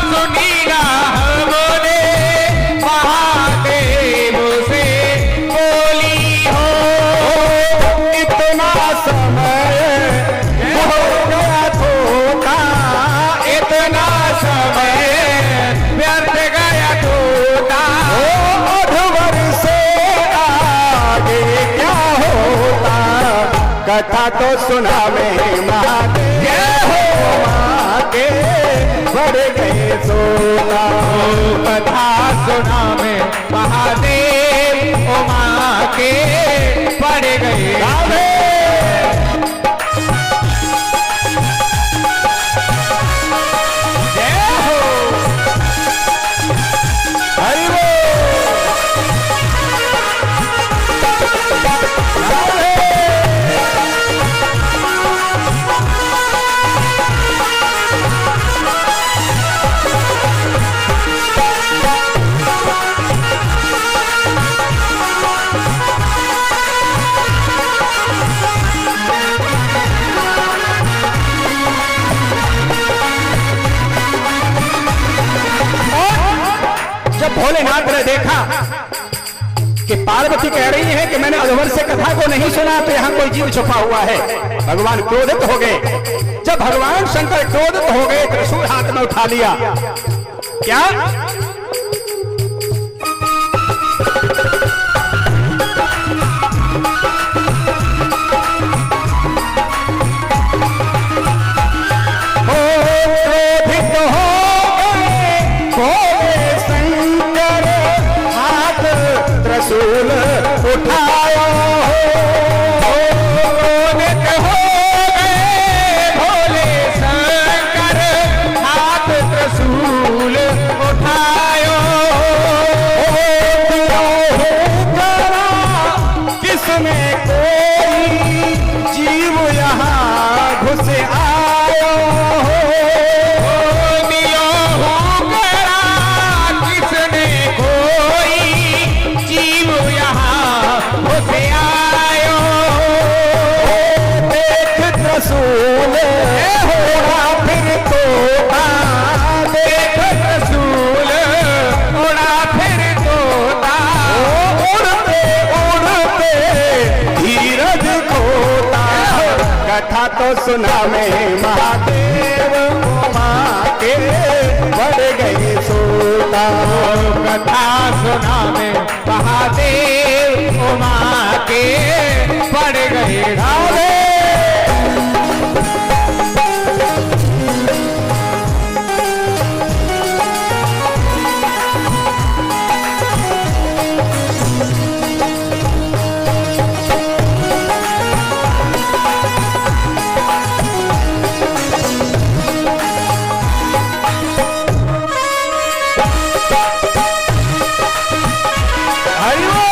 सुनी ना हमने महादेव से बोली हो। इतना समय हो गया थोड़ा, इतना समय व्यर्थ गया टूटा। अधवर से आगे क्या होता, कथा तो सुना में महादेव हो माँ के बढ़ गए सोना। कथा सुना में महादेव ओ माँ के पड़ गए। राधे जय हो। हरि जब भोलेनाथ ने देखा कि पार्वती कह रही है कि मैंने अधवर से कथा को नहीं सुना, तो यहाँ कोई जीव छुपा हुआ है, भगवान क्रोधित हो गए। जब भगवान शंकर क्रोधित हो गए, त्रिशूल हाथ में उठा लिया। क्या क्रोधित हो गए भोले शंकर, हाथ त्रिशूल उठाया हो। क्रोधित हो गए भोले शंकर, हाथ त्रिशूल उठायो। किसने कोई जीव यहाँ घुस आयो हो। दियो हुकरा, किसने कोई जीव यहाँ घुस आयो। देख त्रिशूल होगा फिर तोता, देख त्रिशूल उड़ा फिर तोता। उड़ते उड़ते धीरज खोता। कथा तो सुना में महादेव माँ के बढ़ गए सोता। कथा सुना में महादेव उमा के पड़ गए ढाले। हरि बोल।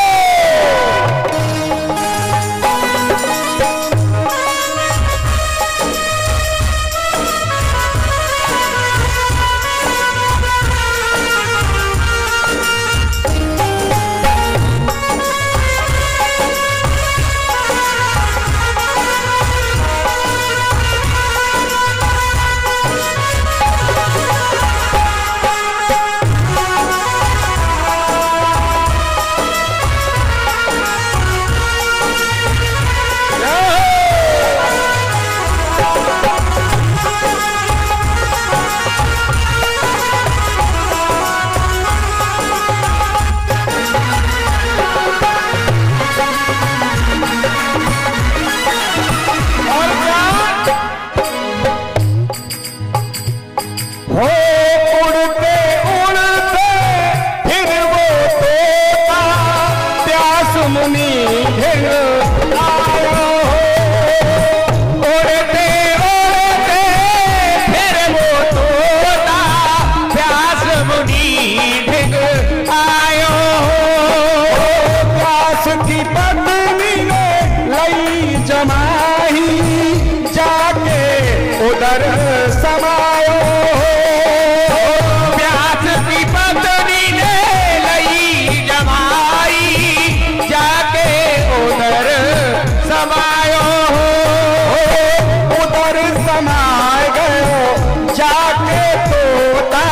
तोता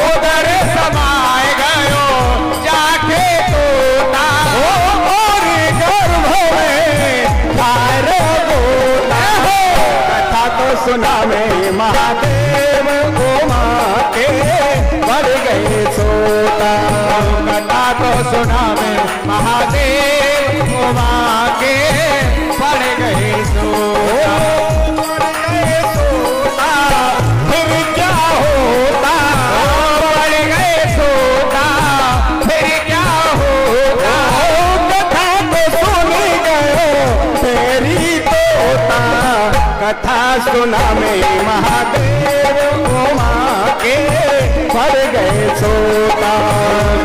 उधर समाए गयो जाके तोता और गर्भ में फायर बोला कथा तो सुना में महादेव उमा के बढ़ गए सोता कथा तो सुना में महादेव उमा के बढ़ गए सोता फिर क्या होता बढ़ गए सोता फिर क्या होता कथा तो सुन गए तेरी तोता कथा सुना में महादेव उमा के बढ़ गए सोता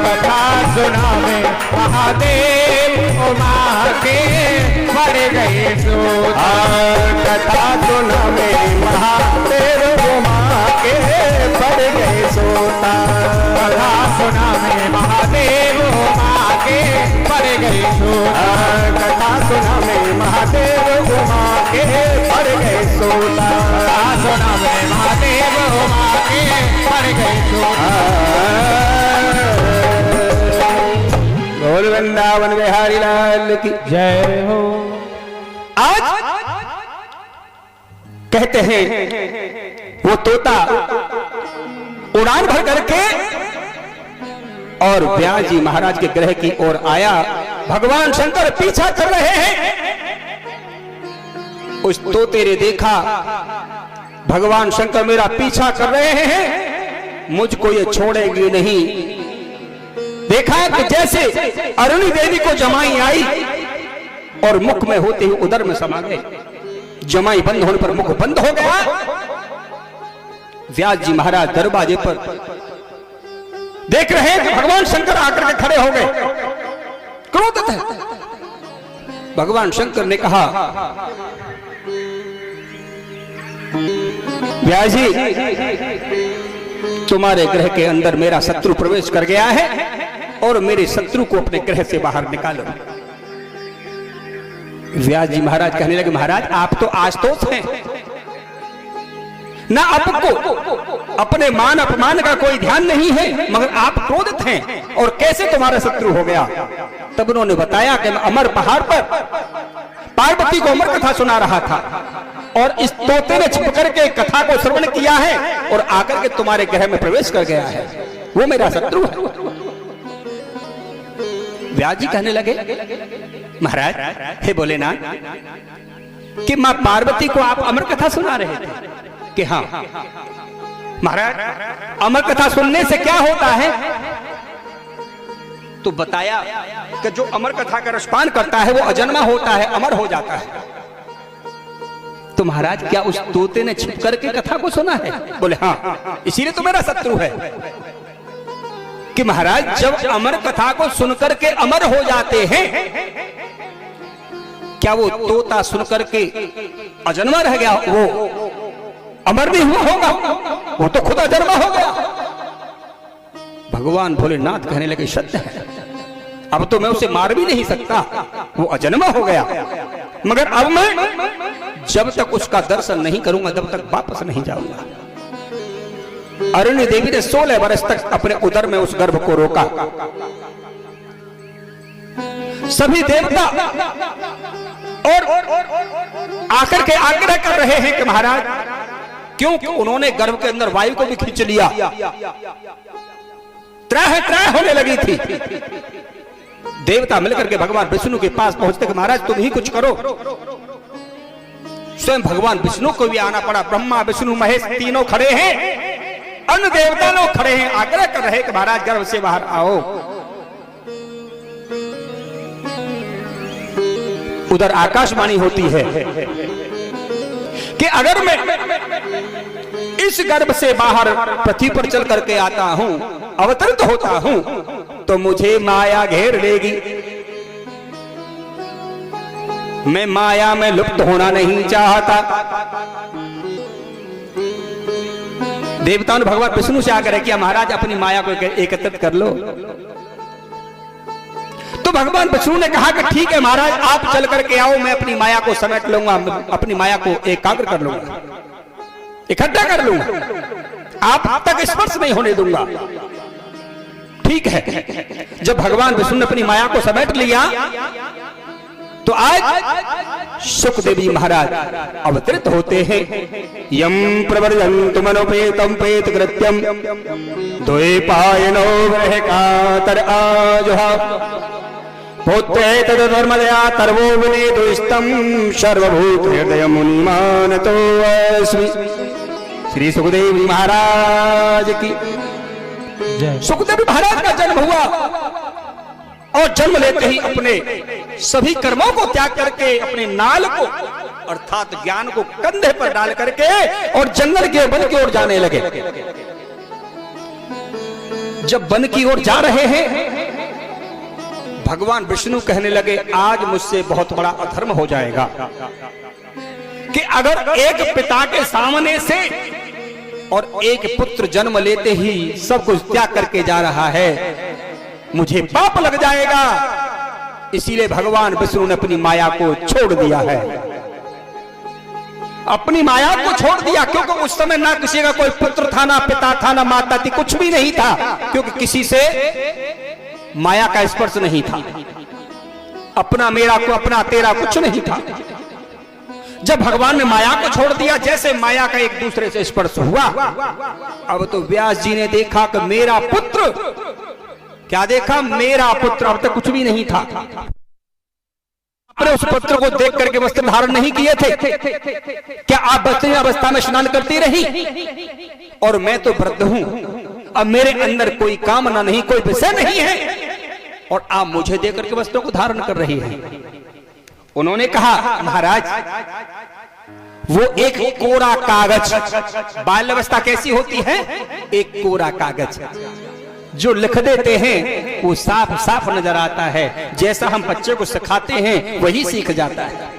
कथा सुना में महादेव उमा के बढ़ गए सोता कथा सुना में महादेव उमा के बढ़ गए सोता कथा सुना में महादेव उमा के बढ़ गए सोता कथा सुना में महादेव उमा के बढ़ गए सोता कथा सुना में महादेव उमा के बढ़ गए सोता। बोल वृंदावन बिहारी लाल की जय हो। आज कहते हैं वो तोता उड़ान भर करके और व्यास जी महाराज के ग्रह की ओर आया। भगवान शंकर पीछा कर रहे हैं। उस तोते ने देखा भगवान शंकर मेरा पीछा कर रहे हैं, मुझको ये छोड़ेगी नहीं। देखा कि जैसे अरुणी देवी को जमाई आई और मुख में होते ही उदर में समा गए। जमाई बंद होने पर मुख बंद हो गया। व्यास जी महाराज दरवाजे पर देख रहे हैं कि भगवान शंकर आकर के खड़े हो गए, क्रोधित है। भगवान शंकर ने कहा व्यास जी तुम्हारे ग्रह के अंदर मेरा शत्रु प्रवेश कर गया है और मेरे शत्रु को अपने ग्रह से बाहर निकालो। व्यास जी महाराज कहने लगे महाराज आप तो आशुतोष हैं, ना आपको अपने मान अपमान का कोई ध्यान नहीं है, मगर आप क्रोधित हैं और कैसे तुम्हारा शत्रु हो गया। तब उन्होंने बताया कि मैं अमर पहाड़ पर पार्वती को अमर कथा सुना रहा था और इस तोते ने छिप करके कथा को श्रवण किया है और आकर के तुम्हारे ग्रह में प्रवेश कर गया है, वो मेरा शत्रु है। व्यास जी कहने लगे महाराज हे भोलेनाथ कि मां पार्वती को आप अमर कथा सुना रहे थे कि हाँ महाराज अमर कथा सुनने से क्या होता है। तो बताया कि जो अमर कथा का रसपान करता है वो अजन्मा होता है, अमर हो जाता है। तो महाराज क्या उस तोते ने छिप करके कथा को सुना है? बोले हाँ इसीलिए तो मेरा शत्रु है। कि महाराज जब अमर कथा को सुनकर के अमर हो जाते हैं, क्या वो तोता सुनकर के अजन्मा रह गया, वो अमर नहीं हुआ होगा, वो तो खुद अजन्मा हो गया। भगवान भोलेनाथ कहने लगे सत्य है, अब तो मैं उसे मार भी नहीं सकता, वो अजन्मा हो गया, मगर अब मैं जब तक उसका दर्शन नहीं करूंगा तब तक वापस नहीं जाऊंगा। अरुणी देवी ने 16 वर्ष तक अपने उदर में उस गर्भ को रोका। सभी देवता और आकर के आग्रह कर रहे हैं कि महाराज क्योंकि उन्होंने गर्भ के अंदर वायु को भी खींच लिया, त्राह होने लगी थी। देवता मिलकर के भगवान विष्णु के पास पहुंचते कि महाराज तुम ही कुछ करो। स्वयं भगवान विष्णु को भी आना पड़ा। ब्रह्मा विष्णु महेश तीनों खड़े हैं, अन्य देवता लोग खड़े हैं, आग्रह कर रहे हैं कि महाराज गर्भ से बाहर आओ। उधर आकाशवाणी होती है कि अगर मैं इस गर्भ से बाहर पृथ्वी पर चल करके आता हूं, अवतरित होता हूं, तो मुझे माया घेर लेगी। मैं माया में लुप्त होना नहीं चाहता। देवताओं ने भगवान विष्णु से आग्रह किया महाराज अपनी माया को एकत्रित कर लो। तो भगवान विष्णु ने कहा कि ठीक है महाराज आप चल करके आओ, मैं अपनी माया को समेट लूंगा, अपनी माया को एकाग्र कर लूंगा, इकट्ठा कर लूंगा। आप तक स्पर्श नहीं होने दूंगा। ठीक है, जब भगवान विष्णु ने अपनी माया को समेट लिया तो आज सुखदेवी महाराज अवतरित होते हैं। यम प्रवर्जन्तु मनोपेतम पेत कृत्यम द्वैपायनो ग्रह कातर आजुहा पुत्रे तदधर्मदया तर्वो विनेतुस्तम सर्वभूत हृदय मुनिमानतो अस्मि। श्री सुखदेव महाराज की। सुखदेव महाराज का जन्म हुआ और जन्म लेते ही अपने सभी कर्मों को त्याग करके अपने नाल को अर्थात ज्ञान को कंधे पर डाल करके और जंगल के वन की ओर जाने लगे। जब वन की ओर जा रहे हैं भगवान विष्णु कहने लगे आज मुझसे बहुत बड़ा अधर्म हो जाएगा कि अगर एक पिता के सामने से और एक पुत्र जन्म लेते ही सब कुछ त्याग करके जा रहा है, मुझे पाप लग जाएगा। इसीलिए भगवान विष्णु ने अपनी माया को छोड़ दिया है। अपनी माया को छोड़ दिया क्योंकि उस समय ना किसी का कोई पुत्र था, ना पिता था, ना माता थी, कुछ भी नहीं था, क्योंकि किसी से माया का स्पर्श नहीं था। अपना मेरा को अपना तेरा कुछ नहीं था। जब भगवान ने माया को छोड़ दिया, जैसे माया का एक दूसरे से स्पर्श हुआ, अब तो व्यास जी ने देखा कि मेरा पुत्र, क्या देखा, मेरा पुत्र अब तक कुछ भी नहीं था। अपने उस पुत्र को देख करके वस्त्र धारण नहीं किए थे। क्या आप बच्चे अवस्था में स्नान करती रही और मैं तो वृद्ध हूं, अब मेरे अंदर कोई कामना नहीं, कोई विषय नहीं है और आप मुझे देख करके वस्त्रों को धारण कर रही है। उन्होंने कहा महाराज वो एक कोरा कागज, बाल्यावस्था कैसी होती है, एक कोरा कागज जो लिख देते हैं वो साफ साफ नजर आता है। जैसा हम बच्चे को सिखाते हैं वही सीख जाता है।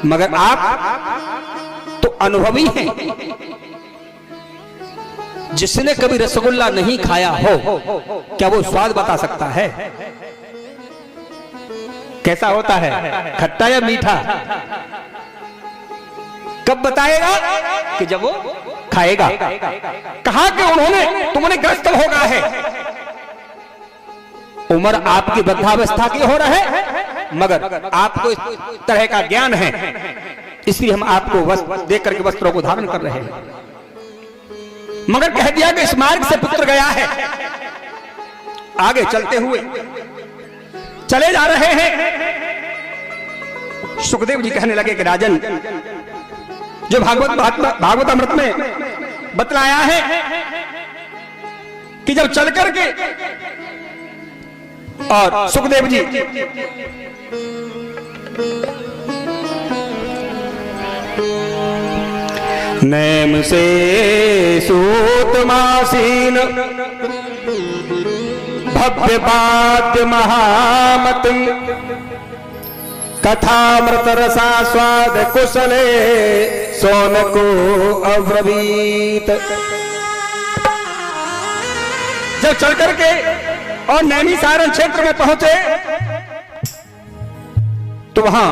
मगर आप तो अनुभवी हैं। जिसने कभी रसगुल्ला नहीं खाया हो क्या वो स्वाद बता सकता है कैसा होता है, खट्टा या मीठा? कब बताएगा कि जब वो खाएगा। कहा कि उन्होंने तुमने ग्रस्त होगा है, उम्र आपकी वृद्धावस्था की हो रहा है मगर आपको इस तरह का ज्ञान है, इसलिए हम आपको वस्त्र देख करके वस्त्रों को धारण कर रहे हैं। मगर कह दिया कि इस मार्ग से पुत्र गया है। आगे चलते हुए चले जा रहे हैं। सुखदेव जी कहने लगे कि राजन, जो भागवतामृत में बतलाया है कि जब चल करके और सुखदेव जी नैम से सूतमासीन भव्य पाद्य महामत कथामृत रसास्वाद कुशले सोन को अब्रवीत। जब चल करके और नैमिसारण क्षेत्र में पहुंचे तो वहां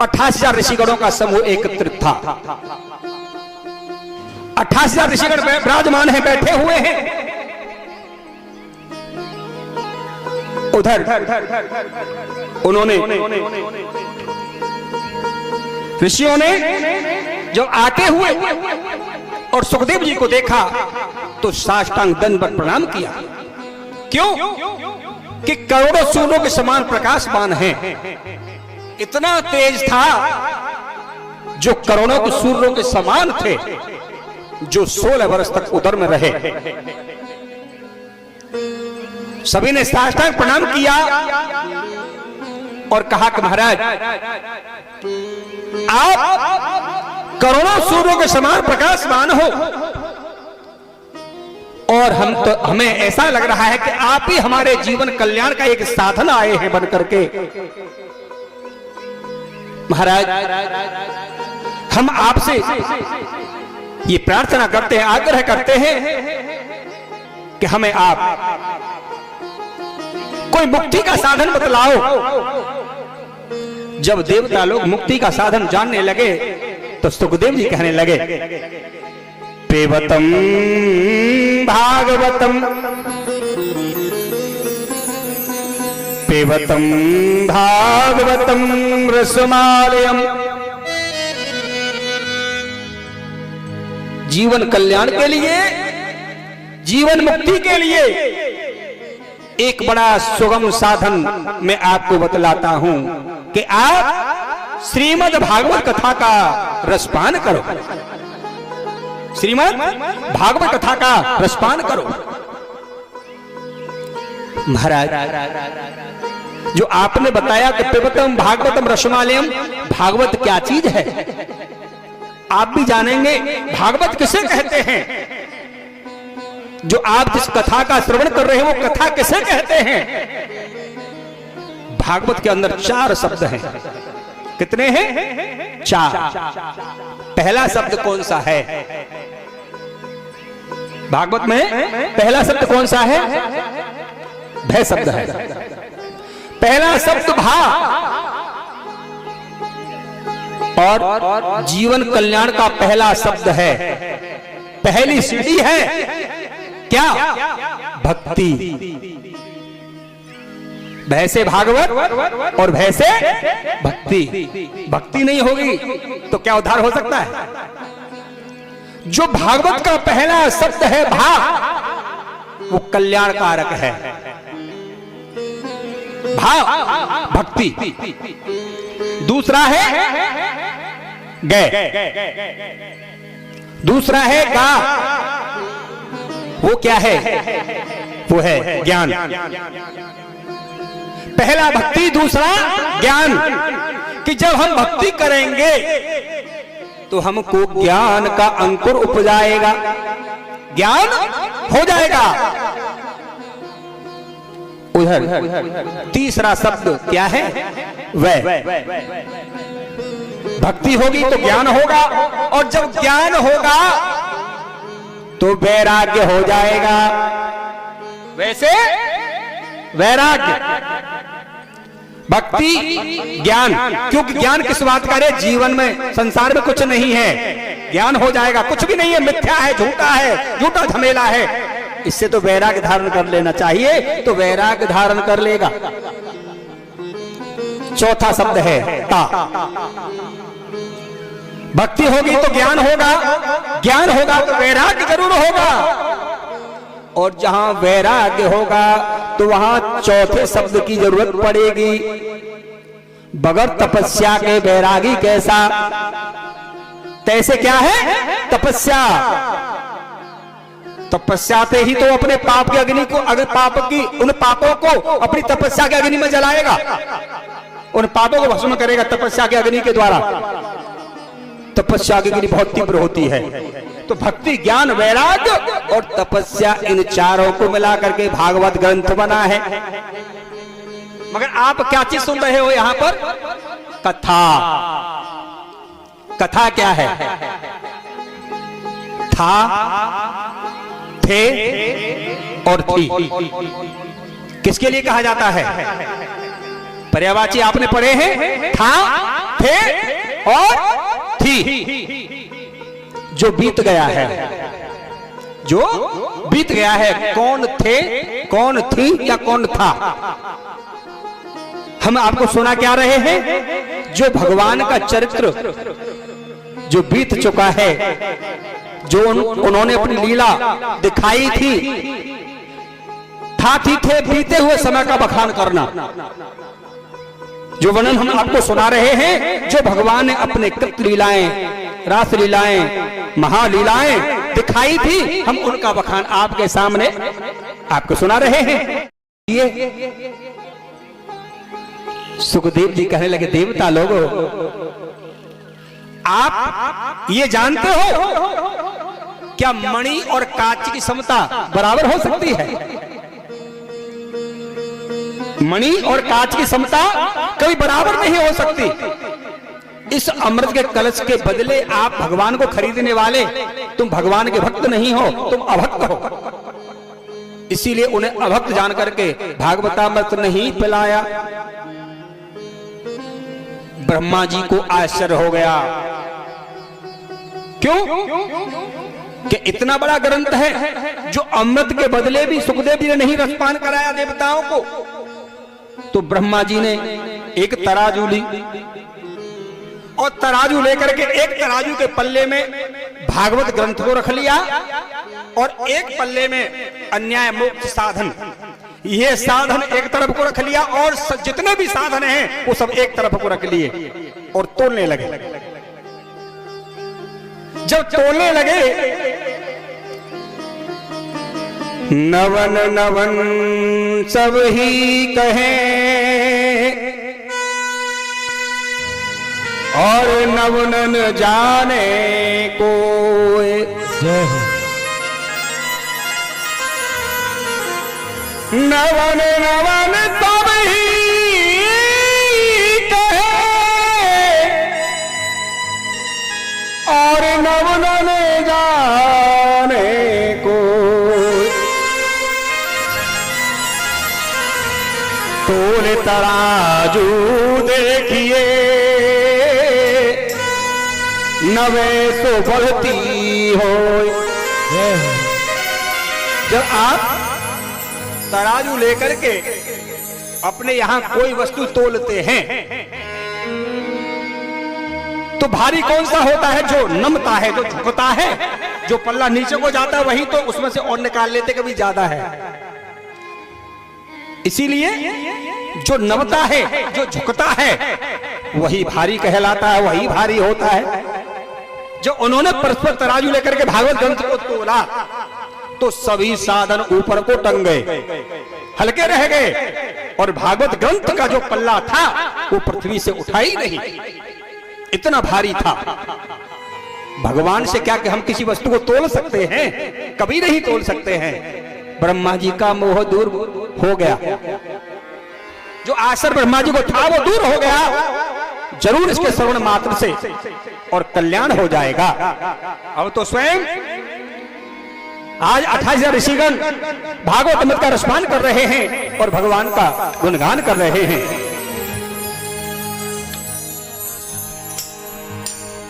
28,000 ऋषिगणों का समूह एकत्रित था। 28,000 ऋषिगण विराजमान हैं, बैठे हुए हैं। उधर उन्होंने ऋषियों ने जब आते हुए और सुखदेव जी को देखा तो साष्टांग दंडवत प्रणाम किया। क्यों? कि करोड़ों सूर्यों के समान प्रकाशमान है। इतना तेज था जो करोड़ों के सूर्यों के समान थे, जो 16 वर्ष तक उदर में रहे। सभी ने साष्टांग प्रणाम किया और कहा कि महाराज आप करोड़ों सूर्यों के समान प्रकाशमान हो और हमें ऐसा लग रहा है कि आप ही हमारे जीवन कल्याण का एक साधन आए हैं बन करके। महाराज हम आपसे ये प्रार्थना करते हैं, आग्रह करते हैं कि हमें आप कोई मुक्ति का साधन बतलाओ। जब देवता लोग मुक्ति का साधन जानने लगे तो सुखदेव जी कहने लगे पिबतम भागवतम पिबतम भागवतम रसमालयम। जीवन कल्याण के लिए, जीवन मुक्ति के लिए एक बड़ा सुगम साधन मैं आपको बतलाता हूं कि आप श्रीमद् भागवत कथा का रसपान करो। श्रीमद् भागवत कथा का रसपान करो। महाराज, जो आपने बताया कि पिबतम भागवतम रसमालयम, भागवत क्या चीज है आप भी जानेंगे। भागवत किसे कहते हैं? जो आप जिस कथा का श्रवण कर रहे हैं वो कथा किसे कहते हैं? भागवत के अंदर 4 शब्द हैं। कितने हैं? 4। पहला शब्द कौन सा है भागवत में? पहला शब्द कौन सा है? भय शब्द है। पहला शब्द भा, और जीवन कल्याण का पहला शब्द है, पहली सीढ़ी है क्या? भक्ति। भय से भागवत और भय से भक्ति। भक्ति नहीं होगी तो क्या उद्धार हो सकता है? जो भागवत का पहला शब्द है भा, वो कल्याण कारक है। भा भक्ति। दूसरा है गय, दूसरा है गा, वो क्या है? वो है ज्ञान। पहला भक्ति, दूसरा ज्ञान। कि जब हम भक्ति करेंगे तो हमको ज्ञान का अंकुर उपजाएगा, ज्ञान हो जाएगा। उधर तीसरा शब्द क्या है? वै। भक्ति होगी तो ज्ञान होगा, और जब ज्ञान होगा तो वैराग्य हो जाएगा। वैसे वैराग्य, भक्ति, ज्ञान। क्योंकि ज्ञान किस बात का है? जीवन में, संसार में कुछ नहीं है, ज्ञान हो जाएगा। कुछ भी नहीं है, मिथ्या है, झूठा है, झूठा झमेला है। इससे तो वैराग्य धारण कर लेना चाहिए, तो वैराग्य धारण कर लेगा। चौथा शब्द है ता। भक्ति होगी तो ज्ञान होगा, ज्ञान होगा तो वैराग्य जरूर होगा, और जहां वैराग्य होगा तो वहां चौथे शब्द की जरूरत पड़ेगी। बगैर तपस्या के वैरागी कैसा? तैसे क्या है? तपस्या। तपस्या से ही तो अपने पाप की अग्नि को, अगर पाप की उन पापों को अपनी तपस्या की अग्नि में जलाएगा, उन पापों को भस्म करेगा तपस्या की अग्नि के द्वारा। तपस्या की अग्नि बहुत तीव्र होती है। तो भक्ति, ज्ञान, वैराग्य और तपस्या, इन चारों को मिला करके भागवत ग्रंथ बना है। मगर आप क्या चीज सुन रहे हो यहां पर? कथा। कथा क्या है? था, थे और थी। किसके लिए कहा जाता है? पर्यायवाची आपने पढ़े हैं, था, थे और थी। जो बीत गया है, जो बीत गया है, कौन थे, कौन थी या कौन था, हम आपको सुना क्या रहे हैं? जो भगवान का चरित्र जो बीत चुका है, जो उन्होंने अपनी लीला दिखाई थी, था, थी, थे, बीते हुए समय का बखान करना, जो वर्णन हम आपको सुना रहे हैं। जो भगवान ने अपने कृत लीलाएं, रास लीलाएं, महालीलाएं दिखाई थी, हम उनका बखान आपके सामने आपको सुना रहे हैं। ये सुखदेव जी कहने लगे, देवता लोगों, आप ये जानते हो क्या मणि और कांच की समता बराबर हो सकती है? मणि और कांच की समता कभी बराबर नहीं हो सकती। इस अमृत के कलश के बदले आप भगवान को खरीदने वाले, तुम भगवान के भक्त नहीं हो, तुम अभक्त हो। इसीलिए उन्हें अभक्त जान करके भागवतामृत नहीं पिलाया। ब्रह्मा जी को आश्चर्य हो गया। क्यों? कि इतना बड़ा ग्रंथ है जो अमृत के बदले भी सुखदेव जी ने नहीं रसपान कराया देवताओं को। तो ब्रह्मा जी ने एक तराजू ली और तराजू लेकर के एक तराजू के पल्ले में भागवत ग्रंथ को रख लिया और एक पल्ले में अन्याय मुक्त साधन, ये साधन एक तरफ को रख लिया और जितने भी साधन हैं वो सब एक तरफ को रख लिए और तोलने लगे। जब तोलने लगे, नवन नवन सब ही कहें और नवनन जाने को, नवन नवन सब ही कहे और नवनन जाने को, तोल तराजू देखिए नवे सो बढ़ती हो। जब आप तराजू लेकर के अपने यहां कोई वस्तु तोलते हैं तो भारी कौन सा होता है? जो नमता है, जो झुकता है, जो पल्ला नीचे को जाता है वही तो उसमें से और निकाल लेते कभी ज्यादा है। इसीलिए जो नमता है, जो झुकता है वही भारी कहलाता है, वही भारी होता है। जो उन्होंने परस्पर तराजू लेकर के भागवत ग्रंथ को तोला तो सभी साधन ऊपर को टंग गए, हल्के रह गए और भागवत ग्रंथ का जो पल्ला था वो पृथ्वी से उठा ही नहीं, इतना भारी था। भगवान से क्या कि हम किसी वस्तु को तोल सकते हैं? कभी नहीं तोल सकते हैं। ब्रह्मा जी का मोह दूर हो गया, जो आसर ब्रह्मा जी को था वो दूर हो गया। जरूर इसके श्रवण मात्र से और कल्याण हो जाएगा। अब तो स्वयं आज 28,000 ऋषिगण भागवत अमृत का रसपान कर रहे हैं और भगवान का गुणगान कर रहे हैं।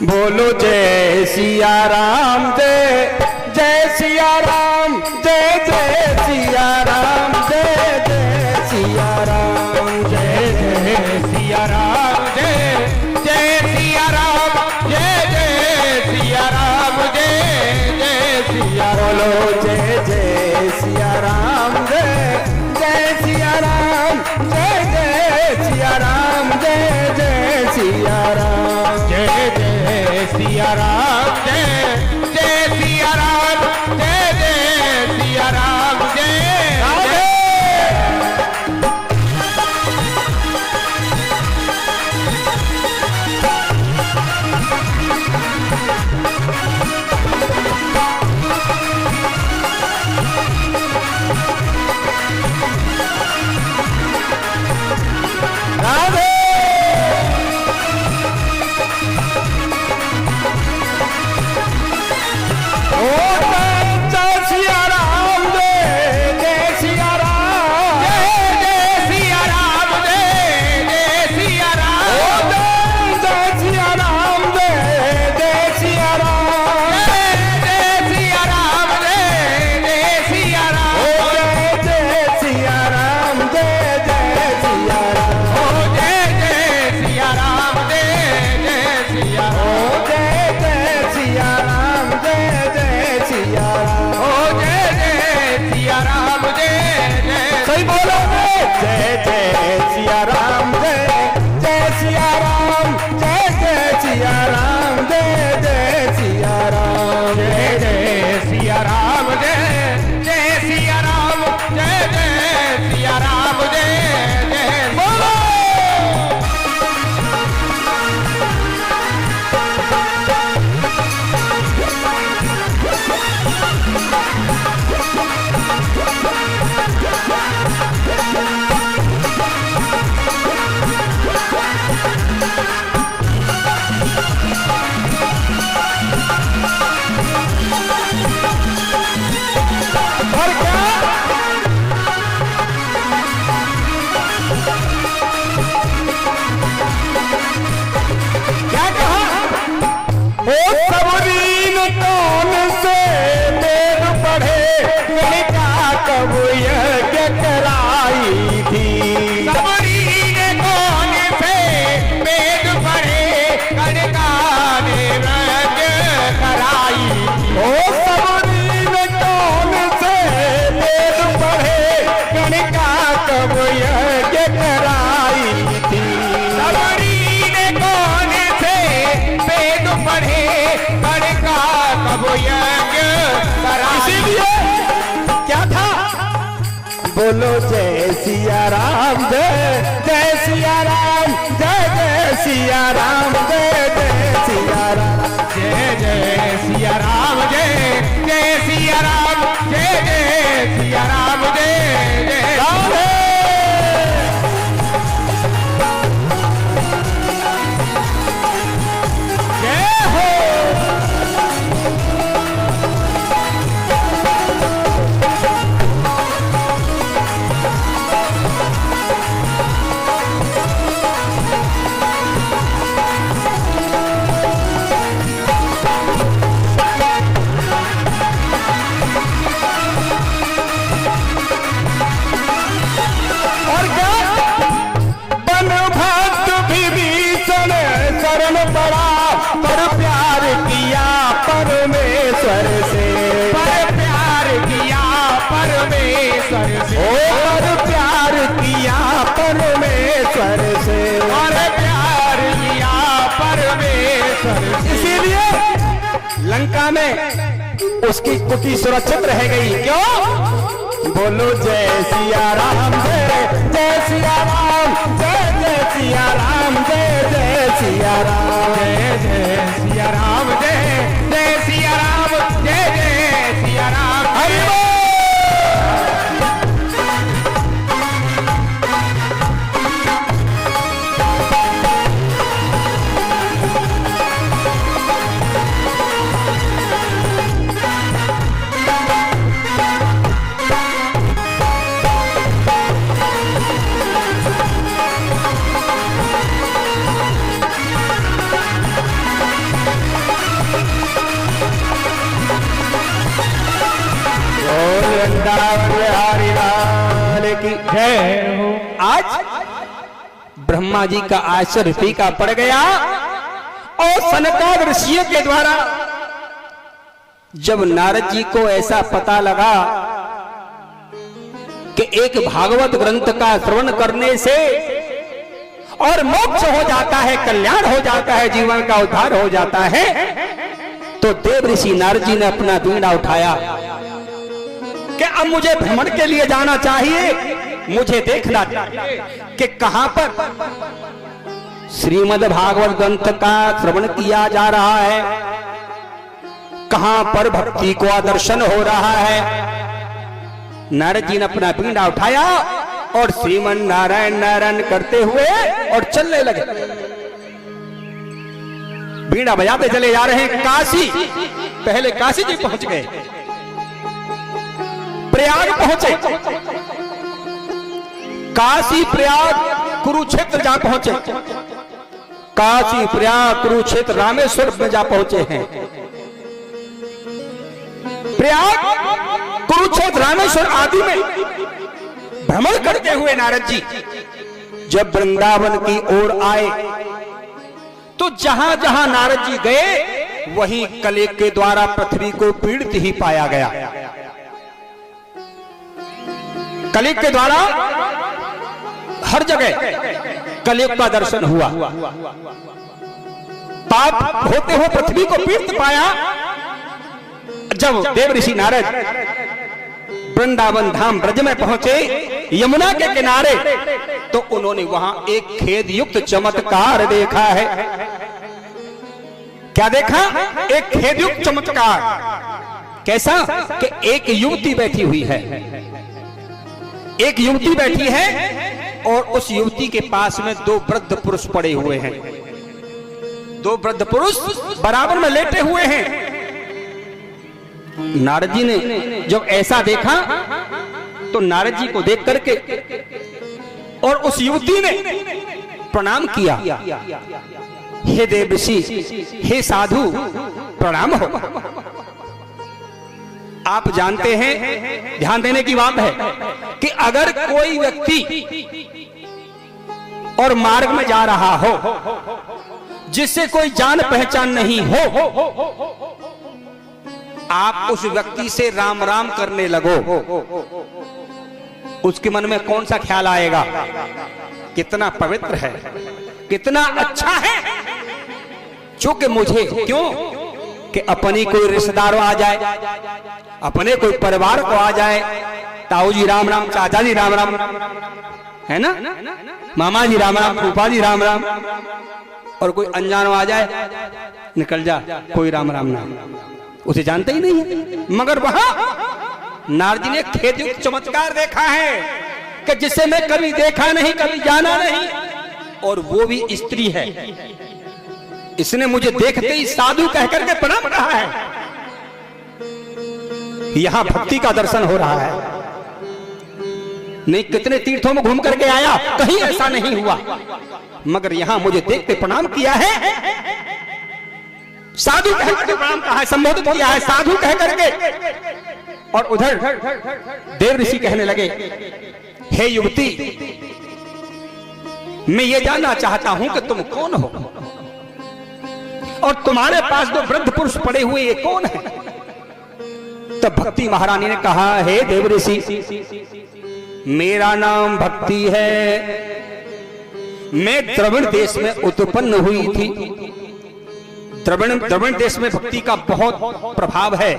बोलो जय सिया राम, जय जय सिया राम, जय जय सिया राम, जय जय सिया राम, जय जय सिया राम, जय जय सिया राम, जय जय सिया राम, जय जय सिया। बोलो जय जय सिया राम, जय जय सिया राम, जय जय सिया राम, जय जय सिया राम, जय जय सिया राम, जय जय सिया राम, जय जय सिया राम, जय राधे। राधे बोलो जय सिया राम, जय जय सिया राम, जय जय सिया राम, जय जय सिया राम, जय जय सिया राम, जय जय सिया राम, जय जय सिया राम, जय जय राम है। जय हो। और क्या बन भक्त विभीषण शरण पड़ा, पर प्यार किया परमेश्वर से, पर प्यार किया परमेश्वर से, और प्यार किया परमेश्वर से, और प्यार किया परमेश्वर से। इसीलिए लंका में उसकी कुटी सुरक्षित रह गई। क्यों? बोलो जय सिया राम, जय जय सिया राम, जय जय सिया राम, जय जय सिया राम, जय जय सिया राम, जय जय सिया राम, जय जय सिया राम। हरि बोल। हरि लाल की जय हो। आज ब्रह्मा जी का आश्चर्य फीका पड़ गया और सनकादिक ऋषियों के द्वारा जब नारद जी को ऐसा पता लगा कि एक भागवत ग्रंथ का श्रवण करने से और मोक्ष हो जाता है, कल्याण हो जाता है, जीवन का उद्धार हो जाता है, तो देव ऋषि नारद जी ने अपना बीड़ा उठाया कि अब मुझे भ्रमण के लिए जाना चाहिए, मुझे देखना कि कहां पर श्रीमद् भागवत ग्रंथ का श्रवण किया जा रहा है, कहां पर भक्ति को दर्शन हो रहा है। नारद जी ने अपना बीड़ा उठाया और श्रीमन नारायण नारायण करते हुए और चलने लगे। बीड़ा बजाते चले जा रहे हैं काशी। पहले काशी जी पहुंच गए, प्रयाग पहुंचे, काशी प्रयाग कुरुक्षेत्र जा पहुंचे, काशी प्रयाग कुरुक्षेत्र रामेश्वर में जा पहुंचे हैं। प्रयाग कुरुक्षेत्र रामेश्वर आदि में भ्रमण करते हुए नारद जी जब वृंदावन की ओर आए तो जहां जहां नारद जी गए वहीं कलेग के द्वारा पृथ्वी को पीड़ित ही पाया गया। कलियुग के द्वारा हर जगह कलियुग का दर्शन हुआ। पाप होते हुए पृथ्वी को पीड़ित पाया। जब देव ऋषि नारद वृंदावन धाम ब्रज में पहुंचे, यमुना के किनारे, तो उन्होंने वहां एक खेद युक्त चमत्कार देखा है। क्या देखा? एक खेद युक्त चमत्कार। कैसा? कि एक युवती बैठी हुई है, एक युवती बैठी है और उस युवती के पास में दो वृद्ध पुरुष पड़े हुए हैं। दो वृद्ध पुरुष बराबर में लेटे हुए हैं। नारद जी ने जब ऐसा देखा तो नारद जी को देख करके और उस युवती ने प्रणाम किया। हे देव ऋषि, हे साधु, प्रणाम हो। आप जानते हैं, ध्यान देने की बात है कि अगर कोई व्यक्ति और मार्ग में जा रहा हो जिससे कोई जान पहचान नहीं हो, आप उस व्यक्ति से राम राम करने लगो, उसके मन में कौन सा ख्याल आएगा? कितना पवित्र है, कितना अच्छा है। चूंकि मुझे क्यों कि अपनी कोई रिश्तेदार आ जाए, अपने कोई परिवार को आ जाए, ताऊ जी राम राम, चाचा जी राम राम, है ना, मामा जी राम राम, फूफा जी राम राम, और कोई अनजान आ जाए, निकल जा, कोई राम राम ना, उसे जानते ही नहीं है। मगर वहां नारद जी ने खेत चमत्कार देखा है कि जिसे मैं कभी देखा नहीं, कभी जाना नहीं, और वो भी स्त्री है। इसने मुझे देखते ही साधु कहकर के प्रणाम कहा है। यहां भक्ति का दर्शन हो रहा है। नहीं कितने तीर्थों में घूम करके आया, कहीं ऐसा नहीं हुआ, मगर यहां मुझे देखते प्रणाम किया है, साधु कहकर के प्रणाम कहा है, संबोधित किया है साधु कहकर के। और उधर देव ऋषि कहने लगे, हे युवती, मैं ये जानना चाहता हूं कि तुम कौन हो, और तुम्हारे पास जो वृद्ध पुरुष पड़े हुए ये कौन है। तब भक्ति महारानी ने कहा, हे देव ऋषि, मेरा नाम भक्ति है, मैं द्रविड़ देश में उत्पन्न हुई थी। द्रविड़ देश में भक्ति का बहुत प्रभाव है।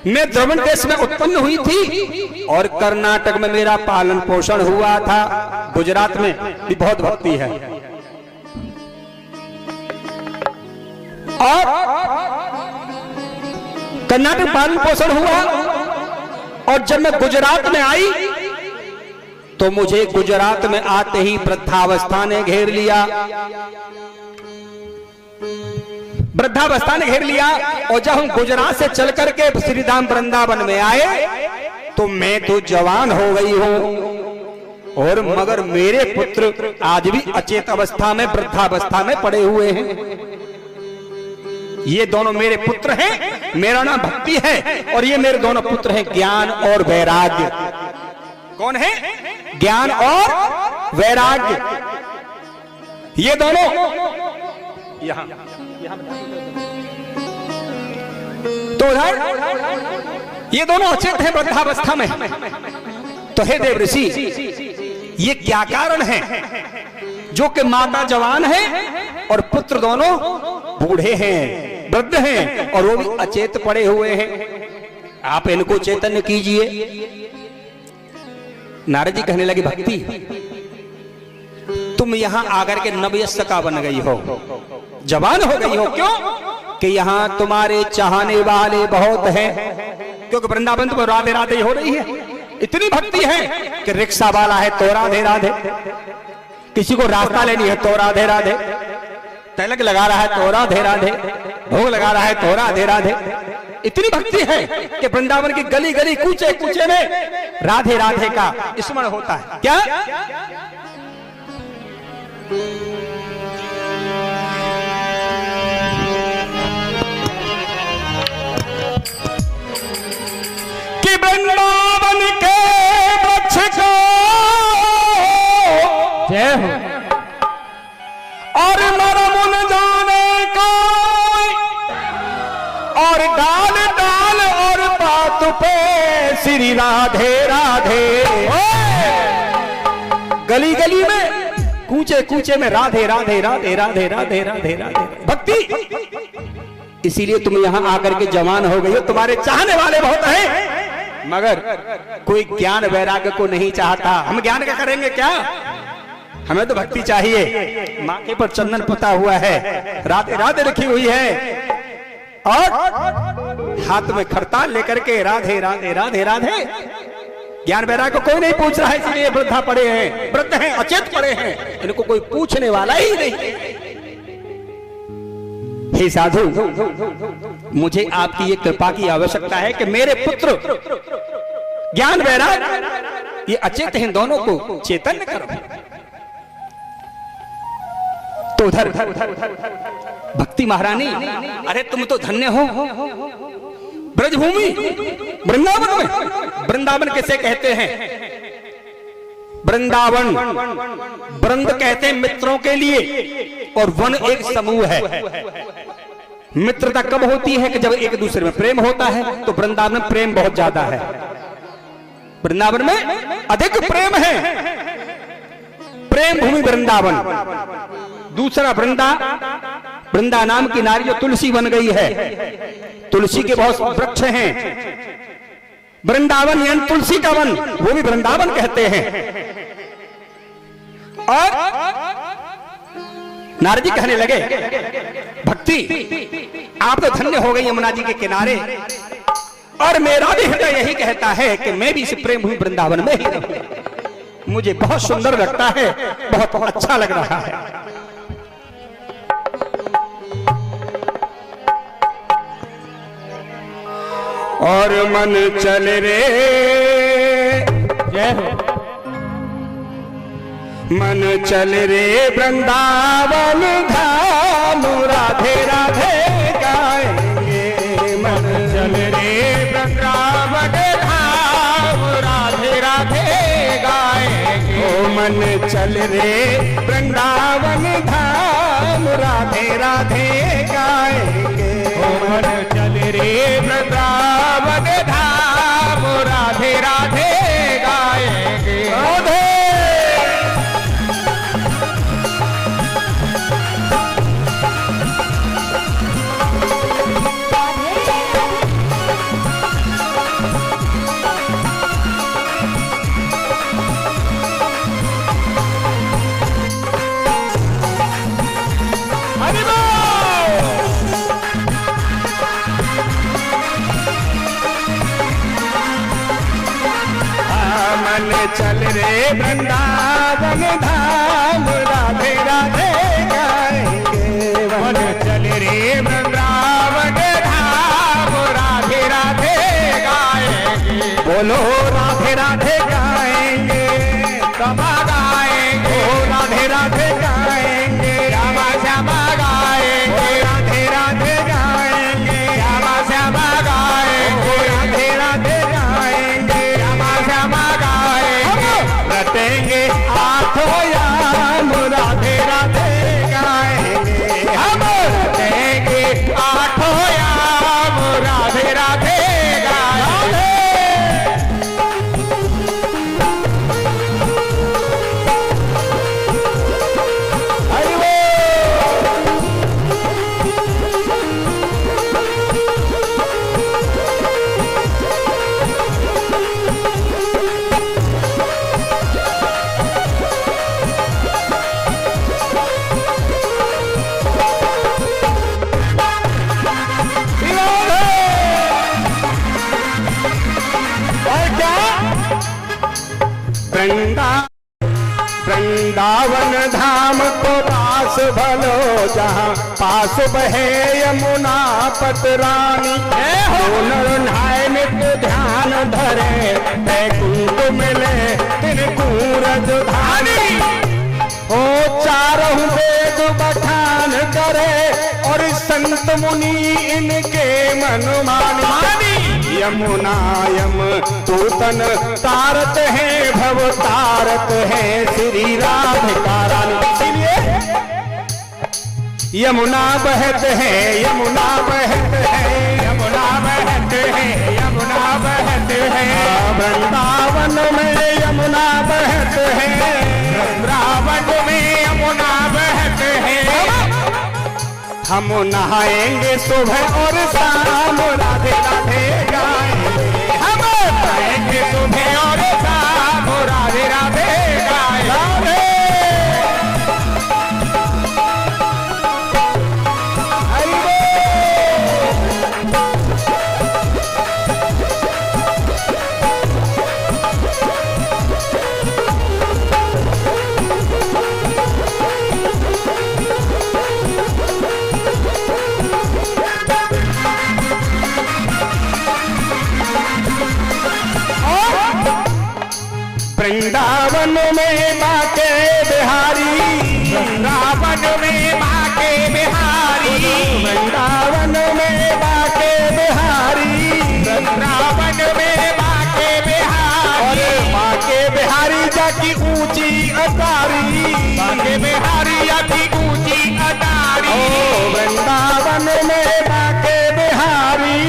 मैं द्रविड़ देश में उत्पन्न हुई थी और कर्नाटक में मेरा पालन पोषण हुआ था। गुजरात में भी बहुत भक्ति है। और कर्नाटक पालन पोषण हुआ, और जब मैं गुजरात में आई तो मुझे गुजरात में आते ही वृद्धावस्था ने घेर लिया। वृद्धावस्था ने घेर लिया, और जब हम गुजरात से चल करके श्री धाम वृंदावन में आए तो मैं तो जवान हो गई हूं, और मगर मेरे पुत्र आज भी अचेत अवस्था में, वृद्धावस्था में पड़े हुए हैं। ये दोनों मेरे पुत्र हैं, मेरा नाम भक्ति है, और ये मेरे दोनों पुत्र हैं ज्ञान और वैराग्य। कौन है? ज्ञान और वैराग्य। ये दोनों यहां तो उधर ये दोनों अचेत हैं वृद्धावस्था में। तो हे देव ऋषि, ये क्या कारण है जो कि माता जवान है और पुत्र दोनों बूढ़े हैं, वृद्ध हैं, और वो भी अचेत पड़े हुए हैं। आप इनको चैतन्य कीजिए। नारद जी कहने लगे, भक्ति, तुम यहां आकर के नवयस्य का बन गई हो, जवान हो गई हो। क्यों? कि यहां तुम्हारे चाहने वाले बहुत हैं, क्योंकि वृंदावन तो राधे राधे हो रही है। इतनी भक्ति है कि रिक्शा वाला है तो राधे राधे, किसी को रास्ता लेनी है तो राधे राधे, तिलक लगा रहा है तो राधे राधे, भोग लगा रहा है तो राधे राधे। इतनी भक्ति है कि वृंदावन की गली गली कूचे कूचे में राधे राधे का स्मरण होता है। क्या? कि वृंदावन के वृक्ष को जय हो, और मरमुन जाने को, और डाल डाल और पात पे श्री राधे राधे। गली गली में कूचे कूचे में राधे राधे राधे राधे राधे राधे राधे भक्ति। इसीलिए तुम यहां आकर के जवान हो गई हो। तुम्हारे चाहने वाले बहुत हैं, मगर कोई ज्ञान वैराग्य को नहीं चाहता। हम ज्ञान का करेंगे क्या? हमें तो भक्ति चाहिए। माथे पर चंदन पुता हुआ है, राधे राधे रखी हुई है, और हाथ में खरताल लेकर के राधे राधे राधे राधे। ज्ञान वैराग्य को कोई नहीं पूछ रहा है, इसलिए वृद्धा पड़े हैं, वृद्ध हैं, अचेत पड़े हैं, इनको कोई पूछने वाला ही नहीं। हे साधु, मुझे आपकी ये कृपा की आवश्यकता है कि मेरे पुत्र ज्ञान वैराग्य ये अचेत हैं, दोनों को चैतन्य करो। तो उधर भक्ति महारानी, अरे तुम तो धन्य हो ब्रजभूमि वृंदावन में। वृंदावन किसे कहते हैं? वृंदावन वृंद कहते हैं मित्रों के लिए, और वन एक समूह है। मित्रता कब होती है? कि जब एक दूसरे में प्रेम होता है। तो वृंदावन में प्रेम बहुत ज्यादा है, वृंदावन में अधिक प्रेम है। प्रेम भूमि वृंदावन। दूसरा वृंदा नाम की नारी जो तुलसी बन गई है। तुलसी के बहुत वृक्ष हैं, वृंदावन यानी तुलसी का वन, वो भी वृंदावन कहते हैं। और नारद जी कहने लगे, भक्ति आप तो धन्य हो गई यमुना जी के किनारे, और मेरा भी हृदय यही कहता है कि मैं भी इस प्रेम भूमि वृंदावन में ही रहूं। मुझे बहुत सुंदर लगता है, बहुत अच्छा लग रहा है। और मन चल रे, जय हो। मन चल रे वृंदावन धाम, राधे राधे गाएंगे। मन चल रे वृंदावन धाम, राधे राधे गाएंगे। ओ मन चल रे वृंदावन धाम, राधे राधे गाएंगे। ओ मन चल रे वृंदावन धाम, राधे राधे गाएंगे। राधे चल रे वृंदावन धाम, राधे राधे गाएंगे। मन चल रे वृंदावन धाम, राधे राधे गाएंगे। बोलो राधे राधे गाएंगे, समा गाएंगे। ओ राधे राधे गाएंगे, श्यामा श्यामा गाएंगे। राधे राधे गाएंगे, श्यामा श्यामा गाएंगे। राधे राधे गाएंगे, श्यामा श्यामा गाएंगे। रटेंगे आठों याम, राधे राधे गाएंगे। हम रटेंगे आठों याम, राधे राधे गाएंगे। हरि बोल। वृंदावन धाम को पास भलो, जहाँ पास बहे यमुना पतरानी। नर नहाय नित्य ध्यान धरे, बैकुंठ मिले तिरकूरज धानी। हो चारों वेद बखान करे, और संत मुनि इनके मन मानी। यमुना यम तूतन तारत है, भव तारत है श्री राधिका रानी। इसीलिए यमुना बहत है, यमुना बहत है, यमुना बहत है, यमुना बहत है। वृंदावन में यमुना बहत है, वृंदावन में यमुना बहत है। हम नहाएंगे सुबह और शाम, राधे राधे गाएंगे। हम नहाएंगे सुबह और शाम, राधे राधे गाएंगे। हरि वृंदावन में माँ के बिहारी, वृंदावन में माँ के बिहारी। वृंदावन में माँ के बिहारी, वृंदावन में माँ के बिहारी। और माँ के बिहारी जाकी ऊंची अटारी, माँ के बिहारी अति ऊंची अटारी। वृंदावन में माँ के बिहारी,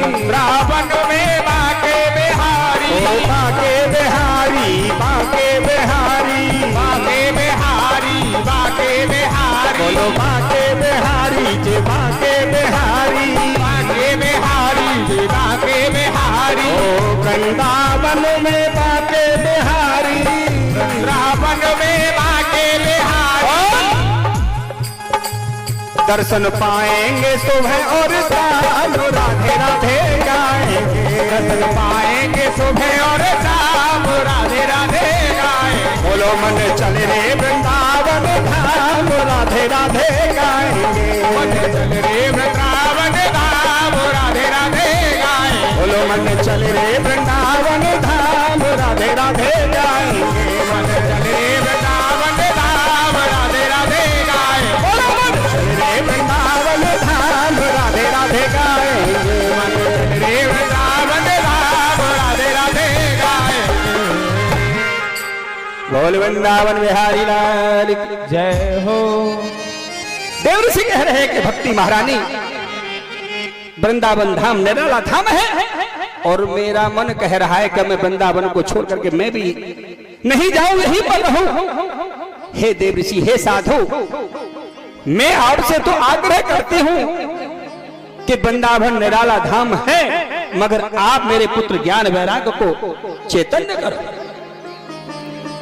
वृंदावन में माँ के बिहारी। माँ के बिहारी, माँ के बिहारी, माँ के बिहारी, माँ के बिहारी। बोलो माँ के बिहारी, जे माँ के बिहारी, माँ के बिहारी, माँ के बिहारी। वृंदावन में बाके बिहारी, वृंदावन में बाके बिहारी, दर्शन पाएंगे सुबह और शाम, राधे राधे गाएंगे। दर्शन पाएंगे सुबह और शाम, राधे राधे गाएंगे। बोलो मन चले रे वृंदावन धाम, राधे राधे गाएंगे। मन चल रे वृंदावन धाम, राधे राधे गाएंगे। बोलो मन चले रे वृंदावन धाम, राधे राधे गाएंगे। मन चल रे वृंदावन धाम, राधे राधे गाएंगे। बोलो मन चले रे वृंदावन धाम, राधे राधे गाएंगे। मन चल रे वृंदावन धाम, राधे राधे गाएंगे। बोल वृंदावन बिहारी लाल की जय हो। देव ऋषि कह रहे हैं कि भक्ति महारानी वृंदावन धाम निराला धाम है, और मेरा मन कह रहा है कि मैं वृंदावन को छोड़ करके मैं भी नहीं जाऊं, यहीं पर रहूं। हे देव ऋषि, हे साधु, मैं आपसे तो आग्रह करती हूं कि वृंदावन निराला धाम है, मगर आप मेरे पुत्र ज्ञान वैराग्य को चैतन्य करो।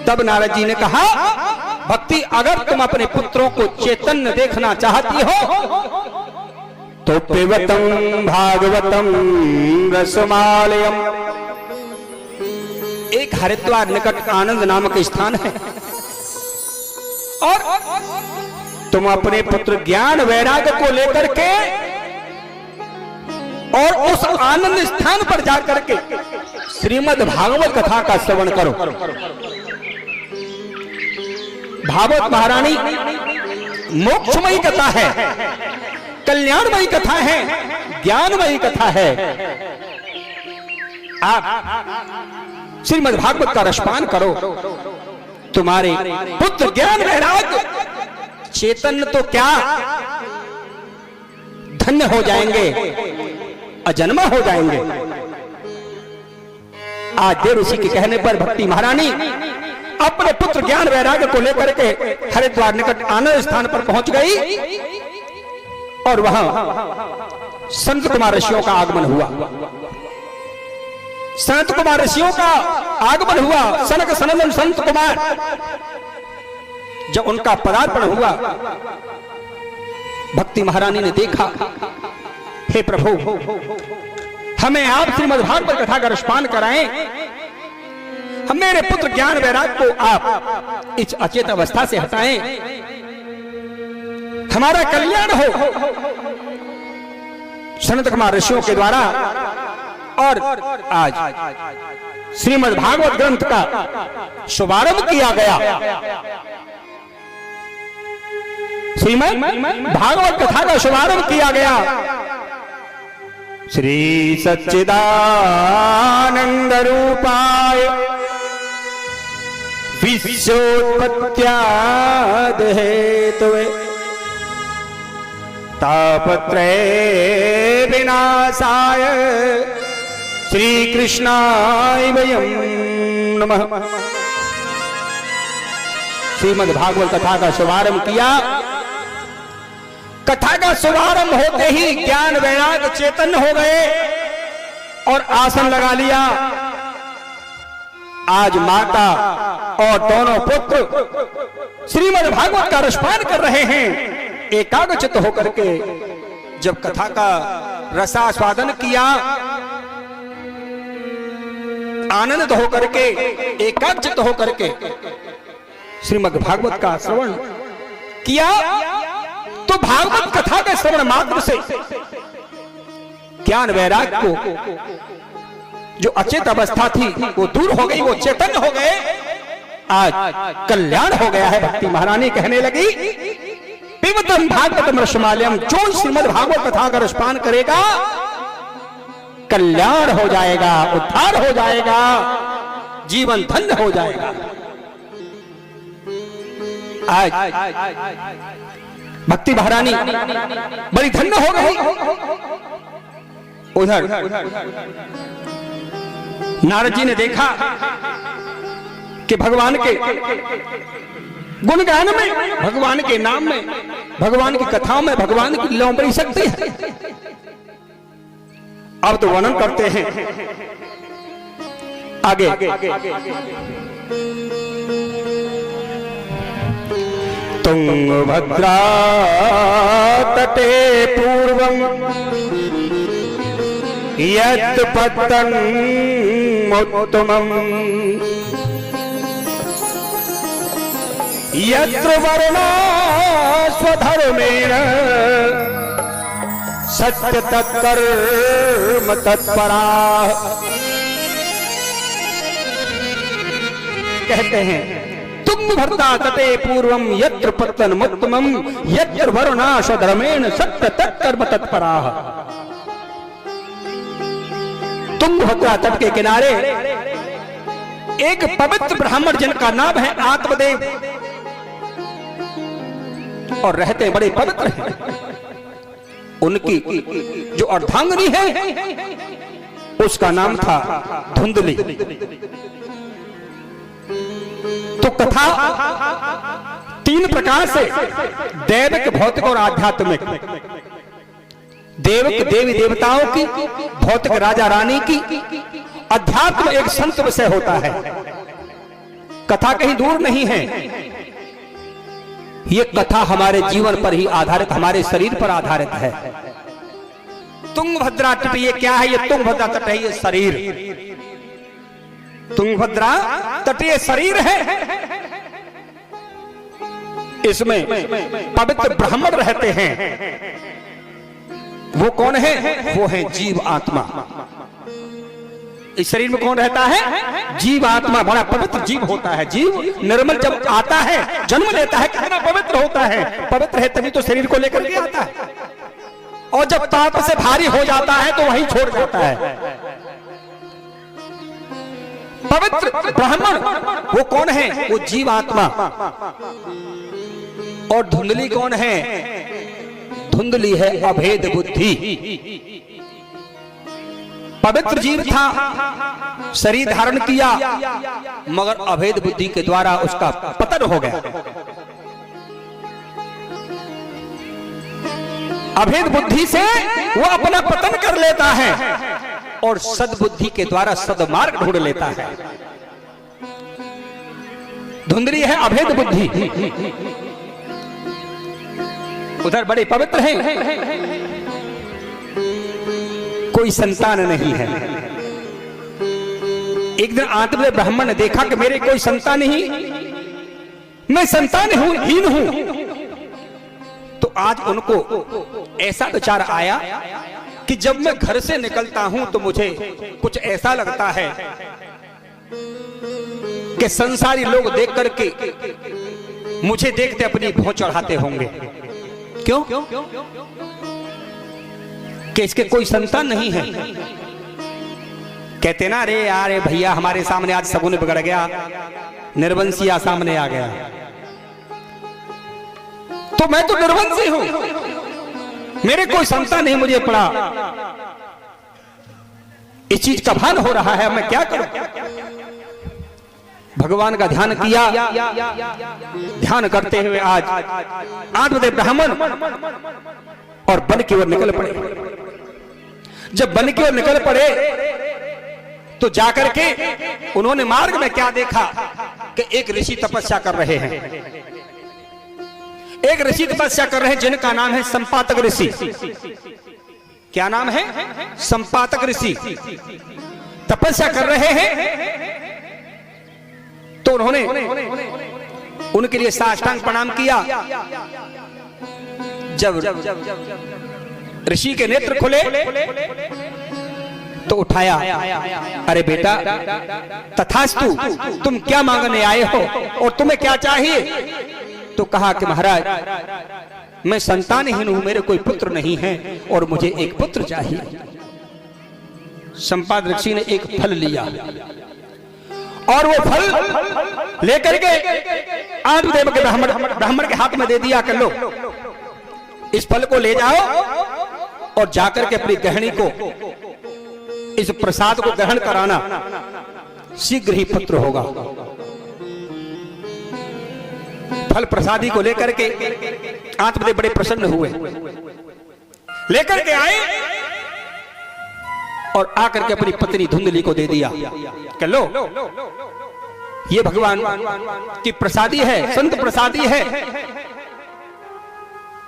तब नारद जी ने कहा, भक्ति, अगर तुम अपने पुत्रों को चैतन्य देखना चाहती हो तो पिबतम भागवतम रसमालयम, एक हरिद्वार निकट आनंद नामक स्थान है, और तुम अपने पुत्र ज्ञान वैराग्य को लेकर के और उस आनंद स्थान पर जाकर के श्रीमद् भागवत कथा का श्रवण करो। भागवत महारानी मोक्षमयी कथा है, कल्याणमयी कथा है, ज्ञानमयी कथा है। आप श्रीमद् भागवत का रसपान करो, तुम्हारे पुत्र ज्ञान वैराग्य चेतन तो क्या धन्य हो जाएंगे, अजन्मा हो जाएंगे। आज देव ऋषि के कहने पर भक्ति महारानी अपने पुत्र ज्ञान वैराग्य को लेकर के हरिद्वार निकट आनंद स्थान पर पहुंच गई, और वहां संत कुमार ऋषियों का आगमन हुआ। संत कुमार ऋषियों का आगमन हुआ, सनक सनंदन संत कुमार, जब उनका पदार्पण हुआ, भक्ति महारानी ने देखा, हे प्रभु, हमें आप श्रीमद् भागवत कथा का रसपान कराएं, हम मेरे पुत्र ज्ञान वैराग्य को आप इस अचेत अवस्था से हटाएं, हमारा कल्याण हो। संत कुमार ऋषियों के द्वारा और आज श्रीमद् भागवत ग्रंथ का शुभारंभ किया गया। श्रीमद् भागवत कथा का शुभारंभ किया गया। श्री सच्चिदानंद रूपाय विश्वोत्पत्त्यादि हेतवे तापत्रय विनाशाय श्री कृष्णाय वयं नमः। श्रीमद् भागवत कथा का शुभारंभ किया। कथा का शुभारंभ होते ही ज्ञान वैराग्य चेतन हो गए और आसन लगा लिया। आज माता और दोनों पुत्र श्रीमद् भागवत का रसपान कर रहे हैं, एकाग्रचित्त होकर के। जब कथा का रसास्वादन किया, आनंदित होकर के, एकाग्रचित्त होकर के श्रीमद् भागवत का श्रवण किया, तो भागवत कथा के श्रवण मात्र से ज्ञान वैराग्य को जो अचेत अवस्था थी वो दूर हो गई, वो चेतन हो गए। आज कल्याण हो गया है। भक्ति महारानी कहने लगी, पिबतम भागवतम रसमालयम, जो श्रीमद् भागवत कथा का रसपान करेगा कल्याण हो जाएगा, उद्धार हो जाएगा, जीवन धन्य हो जाएगा। आज भक्ति महारानी बड़ी धन्य हो गई। उधर नारद जी ने देखा कि भगवान के गुणगान में, भगवान के नाम में, भगवान की कथाओं में भगवान की लीलाओं बड़ी शक्ति है। अब तो वर्णन करते हैं आगे तुंगभद्रा तटे पूर्वं यत् पतन्मुत्तमम् यत्र वर्णा स्वधर्मेण सत्य तत्कर्म तत्परा। कहते हैं तुंगभद्रा तटे पूर्वम यत्र पतन्मुत्तमम् यत्र वर्णा स्वधर्मेण सत्य तत्कर्म तत्परा। तुंगभद्रा तट के किनारे एक पवित्र ब्राह्मण जिनका नाम है आत्मदेव और रहते बड़े पवित्र हैं। उनकी जो अर्धांगिनी है उसका नाम था धुंधली। तो कथा 3 प्रकार से दैविक, भौतिक और आध्यात्मिक। दैविक देवी देवताओं की, भौतिक राजा रानी की, अध्यात्म एक संत विषय होता है। कथा कहीं दूर नहीं है, ये कथा हमारे जीवन पर ही आधारित, हमारे शरीर पर आधारित है। तुंगभद्रा तट ये क्या है? ये तुंगभद्रा तट है, ये शरीर। तुंगभद्रा तट ये शरीर है। इसमें पवित्र ब्राह्मण रहते हैं। वो कौन है? वो है जीव आत्मा। इस शरीर में कौन रहता है? जीव आत्मा। बड़ा पवित्र जीव होता है। जीव निर्मल जब आता है, जन्म लेता है, कितना पवित्र होता है। पवित्र है तभी तो शरीर को लेकर के आता है, और जब पाप से भारी हो जाता है तो वहीं छोड़ जाता है। पवित्र ब्राह्मण वो कौन है? वो जीव आत्मा। और धुंधली कौन है? धुंधली है अभेद बुद्धि। पवित्र जीव था, शरीर धारण किया, मगर अभेद बुद्धि के द्वारा उसका पतन हो गया। अभेद बुद्धि से वो अपना पतन कर लेता है और सद्बुद्धि के द्वारा सद्मार्ग ढूंढ लेता है। धुंधली है अभेद बुद्धि। उधर बड़े पवित्र हैं, कोई संतान नहीं है। एक दिन आत्मदेव ब्राह्मण ने देखा कि मेरे कोई संतान नहीं, मैं संतानहीन हूं। तो आज उनको ऐसा विचार आया कि जब मैं घर से निकलता हूं तो मुझे कुछ ऐसा लगता है कि संसारी लोग देख करके मुझे देखते अपनी भौं चढ़ाते होंगे। क्यों? कि इसके कोई संतान नहीं है। कहते ना, अरे यार भैया हमारे सामने आज सगुन बिगड़ गया, निर्वंशिया सामने आ गया। तो मैं तो निर्वंशी हूं, मेरे कोई संतान नहीं, मुझे पड़ा इस चीज का भान हो रहा है, मैं क्या करूं? भगवान का ध्यान किया। ध्यान करते हुए आज आत्मदेव ब्राह्मण और वन की ओर निकल पड़े। जब वन की ओर निकल पड़े तो जाकर के उन्होंने मार्ग में क्या देखा कि एक ऋषि तपस्या कर रहे हैं। एक ऋषि तपस्या कर रहे हैं जिनका नाम है संपातक ऋषि। क्या नाम है? संपातक ऋषि तपस्या कर रहे हैं। तो उन्होंने उनके लिए साष्टांग प्रणाम किया। जब ऋषि के नेत्र खुले तो उठाया, अरे बेटा तथास्तु, तुम क्या मांगने आए हो और तुम्हें क्या चाहिए? तो कहा कि महाराज मैं संतानहीन हूं, मेरे कोई पुत्र नहीं है और मुझे एक पुत्र चाहिए। संपात ऋषि ने एक फल लिया और वो फल लेकर के आत्मदेव के ब्राह्मण के हाथ में दे दिया कि लो इस फल को ले जाओ और जाकर के अपनी गृहिणी को इस प्रसाद को ग्रहण कराना, शीघ्र ही पुत्र होगा। फल प्रसादी को लेकर के आत्मदेव बड़े प्रसन्न हुए, लेकर के आए और आकर के अपनी पत्नी धुंधली को दे दिया कि लो, ये भगवान की प्रसादी है, संत प्रसादी है।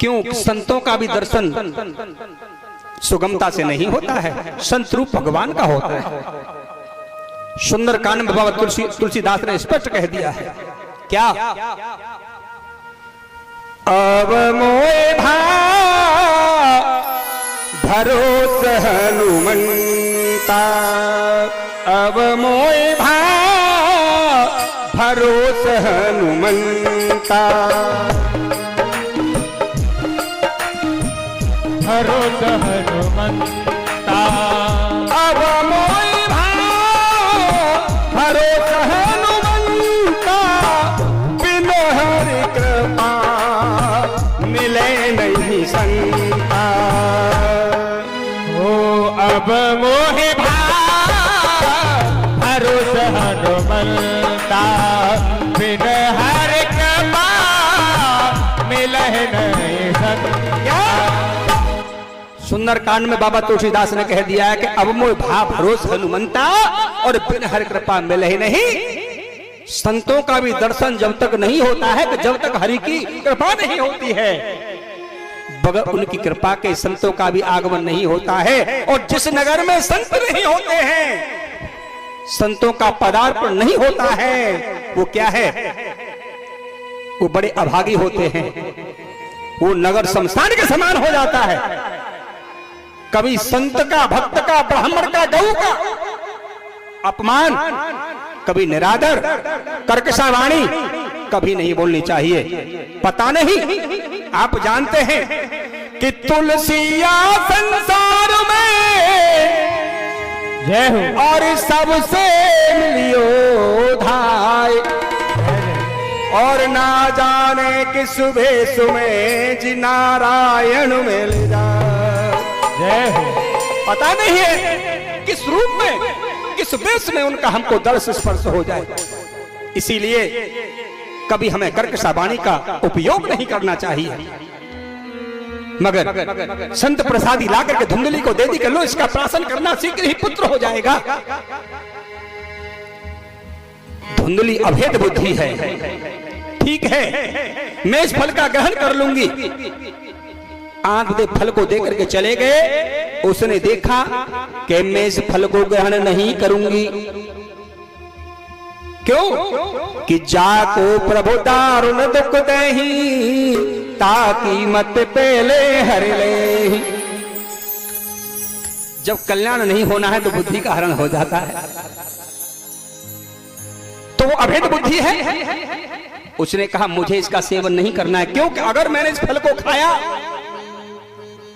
क्यों? संतों का भी दर्शन सुगमता से नहीं होता है, संत रूप भगवान का होता है। सुंदरकांड में बाबा तुलसीदास ने स्पष्ट कह दिया है, क्या? अब मोए भरोस हनुमंता, अब मोए भरोस हनुमंता, भरोस हनुमंता, अब मोए भरोस हनुमंता, बिन हरि कृपा मिले नहीं संता। ओ अब मोहे भरोस हनुमंता, बिन हरि कृपा मिलहि नहीं संता। सुंदरकांड में बाबा तुलसीदास ने कह दिया है कि अब मोह भरोस हनुमंता और बिन हरि कृपा मिले ही नहीं। संतों का भी दर्शन जब तक नहीं होता है कि जब तक हरि की कृपा नहीं होती है, बगैर उनकी कृपा के संतों का भी आगमन नहीं होता है। और जिस नगर में संत नहीं होते हैं, संतों का पदार्पण नहीं होता है, वो क्या है? वो बड़े अभागी होते हैं। वो नगर शमशान के समान हो जाता है। कभी संत का, भक्त का, ब्राह्मण का, गौ का अपमान, कभी निरादर, कर्कशा वाणी कभी नहीं बोलनी चाहिए। पता नहीं, आप जानते हैं कि तुलसिया संसार में जय हो और सबसे मिलियो धाय, और ना जाने कि सुबह सुबह जी नारायण मिल जाए। जय हो। पता नहीं है किस रूप में, किस वेश में उनका हमको दर्श स्पर्श हो जाए। इसीलिए कभी हमें कर्कशा वाणी का उपयोग नहीं करना चाहिए। मगर संत प्रसादी ला करके धुंधली को दे दी कि लो, इसका प्राशन करना, शीघ्र ही पुत्र हो जाएगा। धुंधली अभेद बुद्धि है। ठीक है, मैं इस फल का ग्रहण कर लूंगी। आंख दे फल को दे करके चले गए। उसने देखा कि मैं इस फल को ग्रहण नहीं करूंगी। क्यों? कि जाको प्रभु दारुण दुख दही, ताकि मत पहले हर ले। जब कल्याण नहीं होना है तो बुद्धि का हरण हो जाता है। तो वो अभेद बुद्धि है। उसने कहा मुझे इसका सेवन नहीं करना है, क्योंकि अगर मैंने इस फल को खाया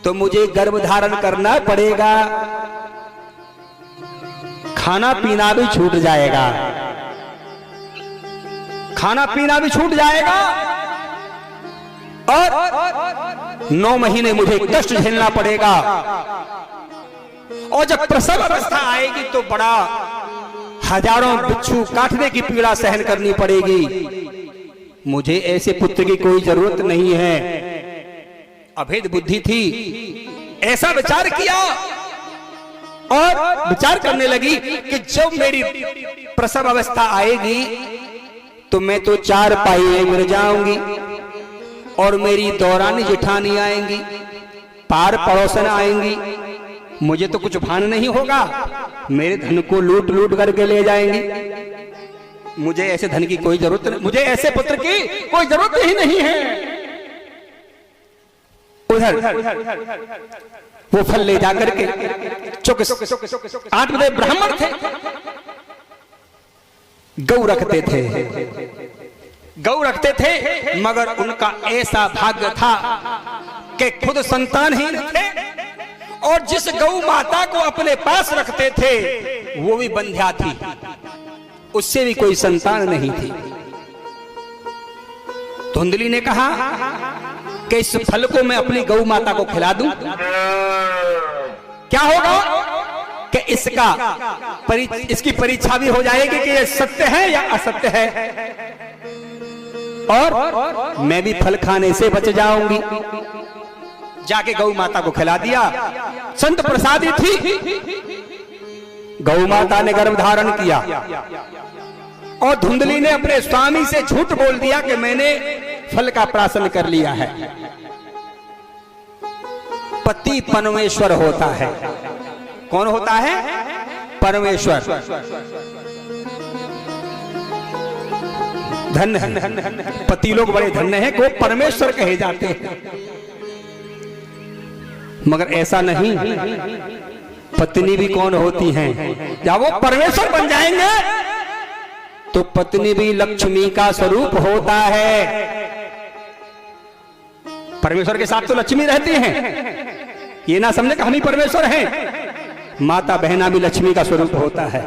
तो मुझे गर्भ धारण करना पड़ेगा, खाना पीना भी छूट जाएगा, खाना पीना भी छूट जाएगा, और 9 महीने मुझे कष्ट झेलना पड़ेगा। और जब प्रसव अवस्था आएगी तो बड़ा हजारों बिच्छू काटने की पीड़ा सहन करनी पड़ेगी। मुझे ऐसे पुत्र की कोई जरूरत नहीं है। अभेद बुद्धि थी। ऐसा विचार किया और विचार करने लगी कि जब मेरी प्रसव अवस्था आएगी तो मैं तो 4 पाई में गिर जाऊंगी, और मेरी दौरानी जेठानी आएंगी, पार पड़ोसन आएंगी, मुझे तो कुछ भान नहीं होगा, मेरे धन को लूट लूट करके ले जाएंगी। मुझे ऐसे धन की कोई जरूरत नहीं, मुझे ऐसे पुत्र की कोई जरूरत ही नहीं है। उधर वो फल ले जाकर के चुक 8 बजे ब्राह्मण थे, गौ रखते थे, गौ रखते थे, मगर उनका ऐसा भाग्य था कि खुद संतानहीन थे, और जिस गौ माता को अपने पास रखते थे वो भी बंध्या थी, उससे भी कोई संतान नहीं थी। धुंधली ने कहा कि इस फल को मैं अपनी गौ माता को खिला दूं, क्या होगा कि इसकी परीक्षा भी हो जाएगी कि ये सत्य है या असत्य है, और मैं भी फल खाने से बच जाऊंगी। जाके गौ माता को खिला दिया। संत प्रसादी थी, गौ माता ने गर्भ धारण किया और धुंधली ने अपने स्वामी से झूठ बोल दिया कि मैंने फल का प्राशन कर लिया है। पति परमेश्वर होता है। कौन होता है? परमेश्वर। धन्य पति लोग बड़े धन्य हैं को परमेश्वर कहे जाते हैं। मगर ऐसा नहीं, पत्नी भी कौन होती हैं? जब वो परमेश्वर बन जाएंगे तो पत्नी भी लक्ष्मी का स्वरूप होता है। परमेश्वर के साथ तो लक्ष्मी रहती हैं, ये ना समझे कि हम ही परमेश्वर हैं। माता बहना भी लक्ष्मी का स्वरूप होता है।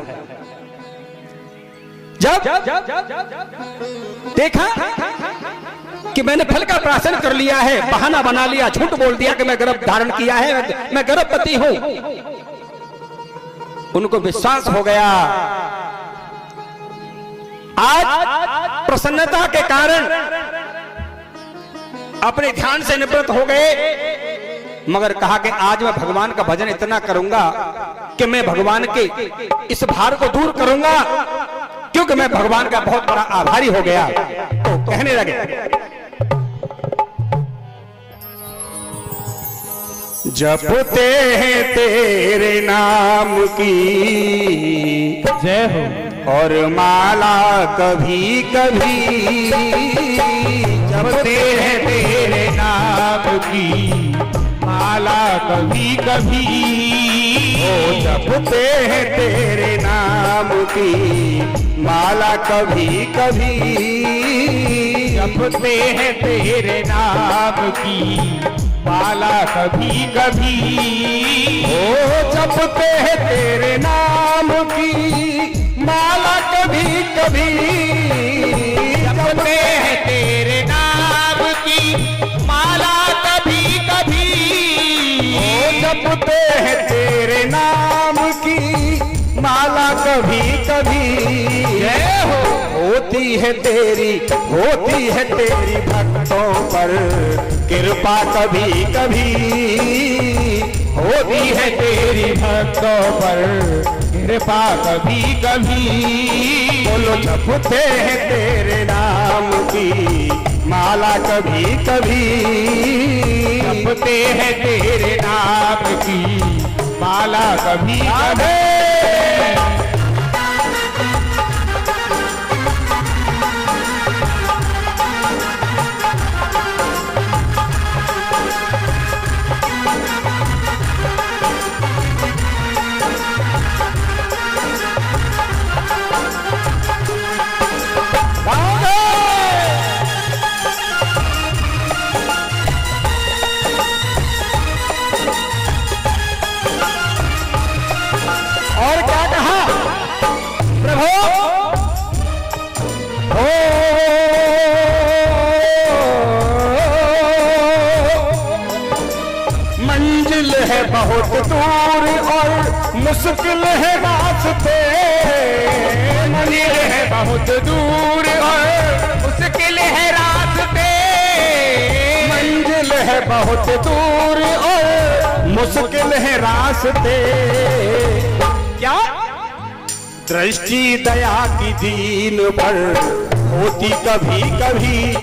जब देखा कि मैंने फल का प्राशन कर लिया है, बहाना बना लिया, झूठ बोल दिया कि मैं गर्भ धारण किया है, मैं गर्भवती हूं, उनको विश्वास हो गया। आज प्रसन्नता के कारण अपने ध्यान से निवृत्त हो गए, मगर कहा कि आज मैं भगवान का भजन इतना करूंगा कि मैं भगवान के इस भार को दूर करूंगा, क्योंकि मैं भगवान का बहुत बड़ा आभारी हो गया। तो कहने लगे, जपते हैं तेरे नाम की जय हो, और माला कभी कभी जपते हैं तेरे नाम की माला कभी कभी। ओ जपते हैं तेरे नाम की माला कभी कभी। जपते हैं तेरे नाम की माला कभी कभी। ओ जपते हैं तेरे नाम की माला कभी कभी। जपते हैं तेरे नाम की माला कभी कभी। ओ जपते हैं तेरे नाम की माला कभी कभी। जय हो, होती है तेरी भक्तों पर कृपा कभी कभी। होती है तेरी भक्तों पर कृपा कभी कभी। बोलो जपते हैं तेरे नाम की माला कभी कभी। जपते हैं तेरे नाम की माला कभी कभी। और क्या कहा प्रभु? ओ मंजिल है बहुत दूर और मुश्किल है रास्ते। मंदिर है बहुत दूर और मुश्किल है रास्ते। मंजिल है बहुत दूर और मुश्किल है रास्ते। क्या दृष्टि दया की दीन पर होती कभी कभी।